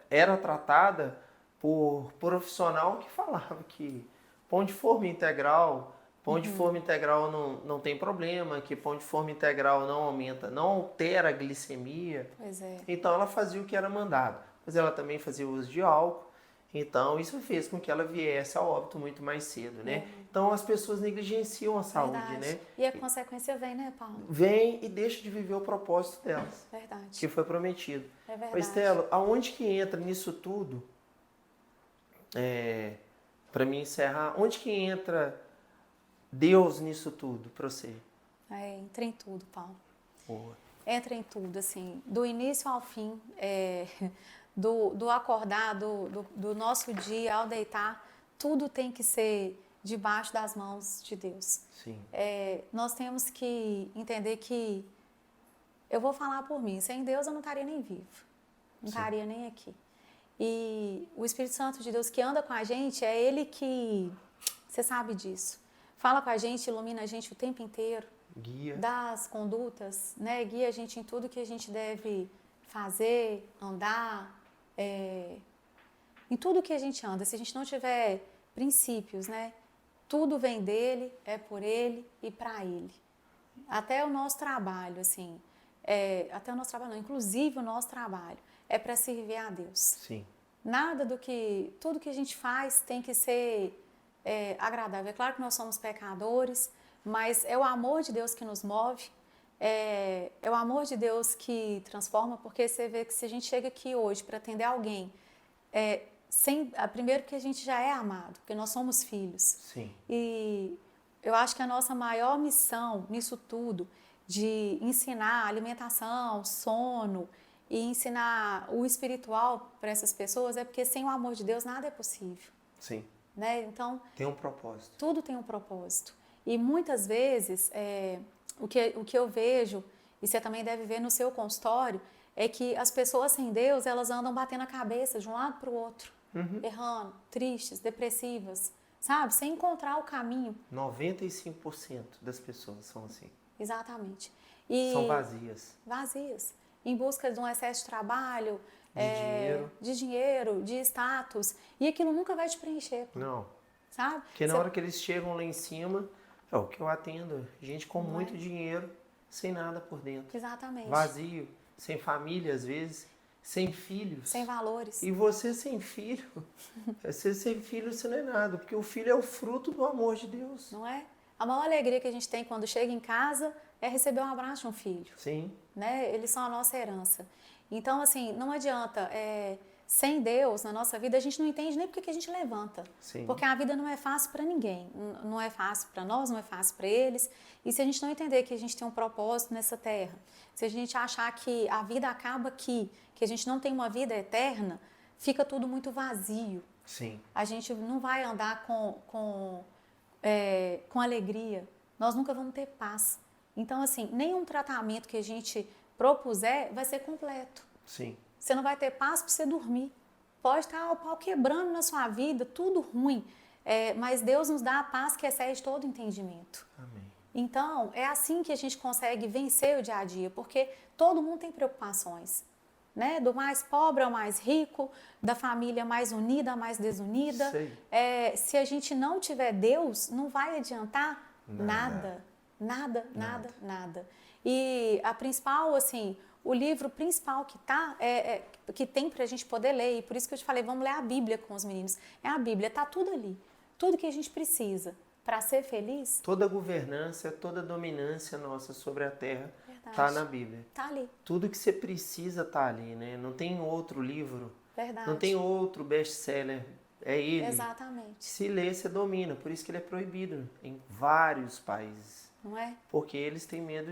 S1: era tratada por profissional que falava que pão de forma integral... Pão de forma integral não tem problema, que pão de forma integral não aumenta, não altera a glicemia.
S2: Pois é.
S1: Então ela fazia o que era mandado. Mas ela também fazia uso de álcool. Então isso fez com que ela viesse ao óbito muito mais cedo, né? Então as pessoas negligenciam a saúde, né?
S2: E a consequência vem, né, Paulo?
S1: Vem e deixa de viver o propósito delas.
S2: Verdade.
S1: Que foi prometido.
S2: É verdade.
S1: Mas, Estela, aonde que entra nisso tudo? Para mim encerrar, onde que entra Deus nisso tudo para você?
S2: Entra em tudo, Paulo.
S1: Boa.
S2: Entra em tudo, assim, do início ao fim, do acordar, do nosso dia ao deitar, tudo tem que ser debaixo das mãos de Deus.
S1: Sim.
S2: Nós temos que entender que, eu vou falar por mim, sem Deus eu não estaria nem vivo, não estaria nem aqui. E o Espírito Santo de Deus que anda com a gente, é Ele que, você sabe disso, fala com a gente, ilumina a gente o tempo inteiro,
S1: Guia.
S2: dá as condutas, né? Guia a gente em tudo que a gente deve fazer, andar, em tudo que a gente anda. Se a gente não tiver princípios, né? Tudo vem dele, é por ele e para ele. Até o nosso trabalho, assim, até o nosso trabalho não, inclusive o nosso trabalho, é para servir a Deus.
S1: Sim.
S2: Tudo que a gente faz tem que ser agradável. É claro que nós somos pecadores, mas é o amor de Deus que nos move, é o amor de Deus que transforma, porque você vê que se a gente chega aqui hoje para atender alguém, primeiro que a gente já é amado, porque nós somos filhos.
S1: Sim.
S2: E eu acho que a nossa maior missão nisso tudo, de ensinar alimentação, sono e ensinar o espiritual para essas pessoas, é porque sem o amor de Deus nada é possível.
S1: Sim.
S2: Né? Então,
S1: tem um propósito.
S2: Tudo tem um propósito. E muitas vezes, o que eu vejo, e você também deve ver no seu consultório, é que as pessoas sem Deus, elas andam batendo a cabeça de um lado para o outro, errando, tristes, depressivas, sabe? Sem encontrar o caminho.
S1: 95% das pessoas são assim.
S2: Exatamente.
S1: São vazias.
S2: Vazias. Em busca de um excesso de trabalho,
S1: de
S2: dinheiro, de status. E aquilo nunca vai te preencher.
S1: Não.
S2: Sabe?
S1: Porque na hora que eles chegam lá em cima, é o que eu atendo. Gente com muito dinheiro, sem nada por dentro.
S2: Exatamente.
S1: Vazio, sem família às vezes, sem filhos.
S2: Sem valores.
S1: E você sem filho, você não é nada, porque o filho é o fruto do amor de Deus.
S2: Não é? A maior alegria que a gente tem quando chega em casa é receber um abraço de um filho.
S1: Sim.
S2: Né? Eles são a nossa herança. Então, assim, não adianta, sem Deus na nossa vida, a gente não entende nem porque que a gente levanta.
S1: Sim.
S2: Porque a vida não é fácil para ninguém. Não é fácil para nós, não é fácil para eles. E se a gente não entender que a gente tem um propósito nessa terra, se a gente achar que a vida acaba aqui, que a gente não tem uma vida eterna, fica tudo muito vazio.
S1: Sim.
S2: A gente não vai andar com alegria. Nós nunca vamos ter paz. Então, assim, nenhum tratamento que a gente propuser vai ser completo.
S1: Sim.
S2: Você não vai ter paz para você dormir. Pode estar o pau quebrando na sua vida, tudo ruim, mas Deus nos dá a paz que excede todo entendimento.
S1: Amém.
S2: Então, é assim que a gente consegue vencer o dia a dia, porque todo mundo tem preocupações. Né? Do mais pobre ao mais rico, da família mais unida à mais desunida. Se a gente não tiver Deus, não vai adiantar nada. Nada. E a principal, assim, o livro principal que tem pra gente poder ler, e por isso que eu te falei, vamos ler a Bíblia com os meninos. É a Bíblia, tá tudo ali. Tudo que a gente precisa para ser feliz.
S1: Toda governança, toda dominância nossa sobre a terra tá na Bíblia.
S2: Tá ali.
S1: Tudo que você precisa tá ali, né? Não tem outro livro.
S2: Verdade.
S1: Não tem outro best-seller. É ele.
S2: Exatamente.
S1: Se lê, você domina. Por isso que ele é proibido em vários países.
S2: Não é?
S1: Porque eles têm medo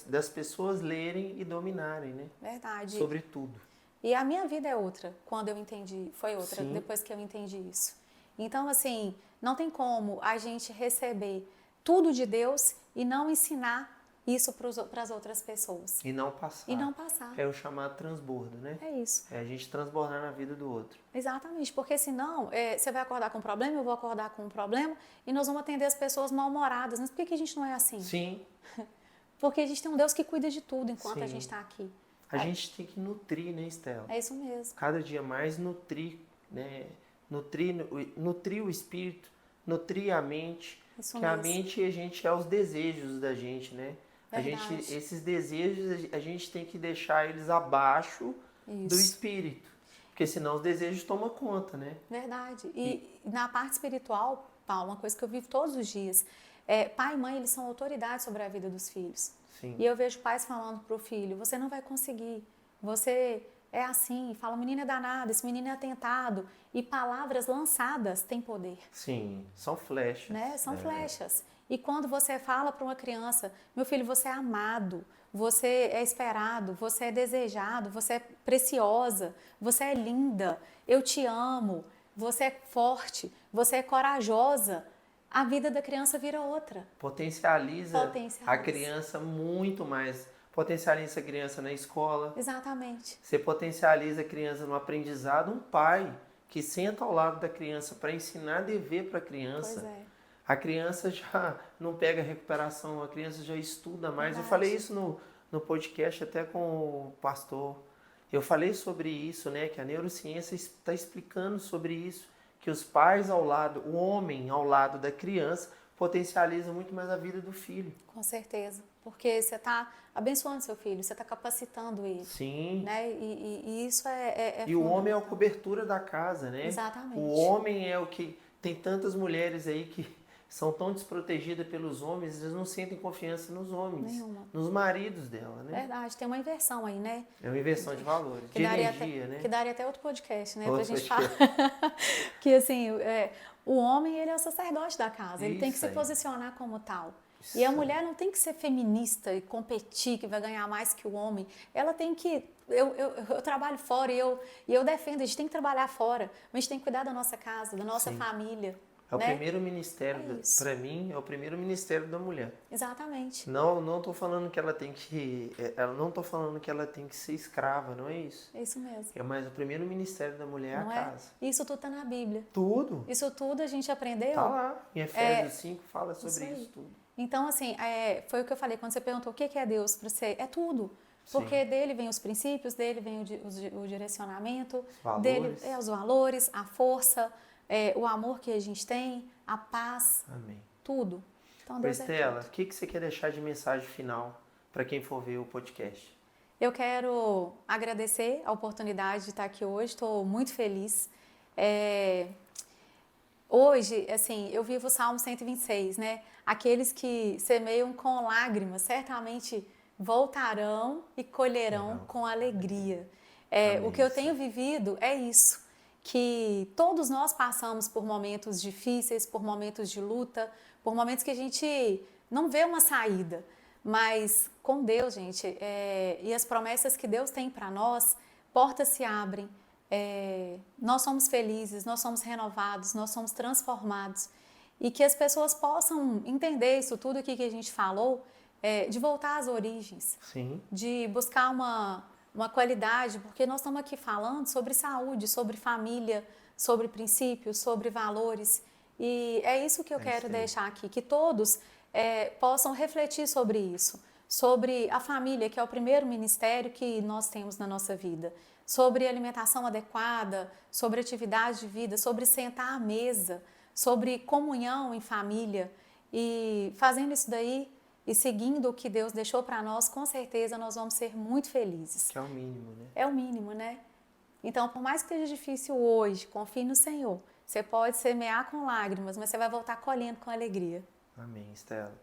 S1: das pessoas lerem e dominarem, né?
S2: Verdade.
S1: Sobre tudo.
S2: E a minha vida é outra, quando eu entendi, foi outra,
S1: Sim.
S2: Depois que eu entendi isso. Então, assim, não tem como a gente receber tudo de Deus e não ensinar isso para as outras pessoas.
S1: E não passar.
S2: E não passar.
S1: É o chamado transbordo, né?
S2: É isso.
S1: É a gente transbordar na vida do outro.
S2: Exatamente, porque senão você vai acordar com um problema, eu vou acordar com um problema e nós vamos atender as pessoas mal-humoradas. Mas por que a gente não é assim?
S1: Sim.
S2: Porque a gente tem um Deus que cuida de tudo enquanto a gente está aqui.
S1: A gente tem que nutrir, né, Estela?
S2: É isso mesmo.
S1: Cada dia mais nutrir, né? Nutrir o espírito, nutrir a mente.
S2: Isso
S1: porque
S2: mesmo.
S1: a mente, a gente é os desejos da gente, né?
S2: Verdade.
S1: Esses desejos, a gente tem que deixar eles abaixo do espírito. Porque senão os desejos tomam conta, né?
S2: Verdade. E na parte espiritual, Paulo, uma coisa que eu vivo todos os dias, pai e mãe, eles são autoridades sobre a vida dos filhos.
S1: Sim.
S2: E eu vejo pais falando pro filho, você não vai conseguir, você é assim, fala, o menino é danado, esse menino é atentado. E palavras lançadas têm poder.
S1: Sim, são flechas.
S2: Né? São flechas. E quando você fala para uma criança, meu filho, você é amado, você é esperado, você é desejado, você é preciosa, você é linda, eu te amo. você é forte, você é corajosa, a vida da criança vira outra.
S1: Potencializa a criança muito mais. Potencializa a criança na escola.
S2: Exatamente.
S1: Você potencializa a criança no aprendizado. Um pai que senta ao lado da criança para ensinar dever para a criança.
S2: Pois é.
S1: A criança já não pega recuperação, a criança já estuda mais.
S2: Verdade.
S1: Eu falei isso no podcast até com o pastor. Eu falei sobre isso, né? Que a neurociência está explicando sobre isso. Que os pais ao lado, o homem ao lado da criança, potencializa muito mais a vida do filho.
S2: Com certeza. Porque você está abençoando seu filho, você está capacitando ele.
S1: Sim.
S2: Né? E isso é
S1: E o homem é a cobertura da casa, né?
S2: Exatamente.
S1: O homem é o que... Tem tantas mulheres aí que são tão desprotegidas pelos homens, eles não sentem confiança nos homens.
S2: Nenhuma.
S1: Nos maridos dela, né?
S2: Verdade, tem uma inversão aí, né?
S1: É uma inversão de valores,
S2: Que
S1: de
S2: daria
S1: energia,
S2: até,
S1: né?
S2: Que daria até outro podcast, né?
S1: Outro
S2: pra gente
S1: podcast.
S2: falar. Que assim, o homem, ele é o sacerdote da casa, ele tem que se
S1: Isso aí.
S2: posicionar como tal.
S1: Isso
S2: E a
S1: aí.
S2: mulher não tem que ser feminista e competir, que vai ganhar mais que o homem. Ela tem que... Eu trabalho fora e eu defendo, a gente tem que trabalhar fora, mas a gente tem que cuidar da nossa casa, da nossa
S1: Sim.
S2: família.
S1: É o
S2: né?
S1: primeiro ministério, para mim, é o primeiro ministério da mulher.
S2: Exatamente.
S1: Não tô falando que ela tem que, não tô falando que ela tem que ser escrava, não é isso.
S2: É isso mesmo.
S1: Mas o primeiro ministério da mulher
S2: Não
S1: é a casa.
S2: Isso tudo está na Bíblia.
S1: Tudo.
S2: Isso tudo a gente aprendeu.
S1: Tá lá. Em Efésios 5 fala sobre isso tudo.
S2: Então, assim, foi o que eu falei quando você perguntou o que é Deus para você. É tudo. Porque
S1: Sim.
S2: dele vem os princípios, dele vem o direcionamento,
S1: Valores.
S2: dele os valores, a força, o amor que a gente tem, a paz.
S1: Amém.
S2: Tudo. Então, Deus
S1: Estela,
S2: é tudo.
S1: o que você quer deixar de mensagem final para quem for ver o podcast?
S2: Eu quero agradecer a oportunidade de estar aqui hoje, estou muito feliz. Hoje, assim, eu vivo o Salmo 126, né? Aqueles que semeiam com lágrimas, certamente voltarão e colherão com alegria. O que eu tenho vivido é isso, que todos nós passamos por momentos difíceis, por momentos de luta, por momentos que a gente não vê uma saída, mas com Deus, gente, e as promessas que Deus tem para nós, portas se abrem, nós somos felizes, nós somos renovados, nós somos transformados, e que as pessoas possam entender isso tudo aqui que a gente falou, de voltar às origens.
S1: Sim.
S2: De buscar uma qualidade, porque nós estamos aqui falando sobre saúde, sobre família, sobre princípios, sobre valores, e é isso que eu quero deixar aqui, que todos possam refletir sobre isso, sobre a família, que é o primeiro ministério que nós temos na nossa vida, sobre alimentação adequada, sobre atividade de vida, sobre sentar à mesa, sobre comunhão em família, e fazendo isso daí e seguindo o que Deus deixou para nós, com certeza nós vamos ser muito felizes.
S1: Que é o mínimo, né?
S2: É o mínimo, né? Então, por mais que esteja difícil hoje, confie no Senhor. Você pode semear com lágrimas, mas você vai voltar colhendo com alegria.
S1: Amém, Estela.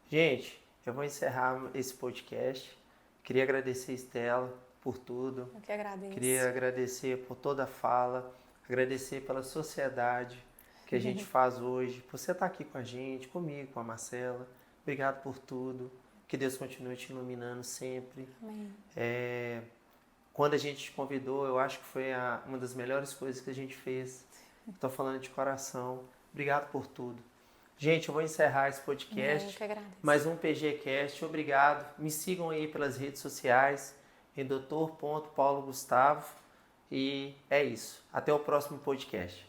S1: Gente, eu vou encerrar esse podcast. Queria agradecer a Estela por tudo.
S2: Eu que agradeço.
S1: Queria agradecer por toda a fala, agradecer pela sociedade que a gente faz hoje, por você estar aqui com a gente, comigo, com a Marcela. Obrigado por tudo. Que Deus continue te iluminando sempre.
S2: Amém.
S1: Quando a gente te convidou, eu acho que foi uma das melhores coisas que a gente fez. Estou falando de coração. Obrigado por tudo. Gente, eu vou encerrar esse podcast.
S2: Eu que agradeço.
S1: Mais um PGCast. Obrigado. Me sigam aí pelas redes sociais, em Dr. Paulo Gustavo. E é isso. Até o próximo podcast.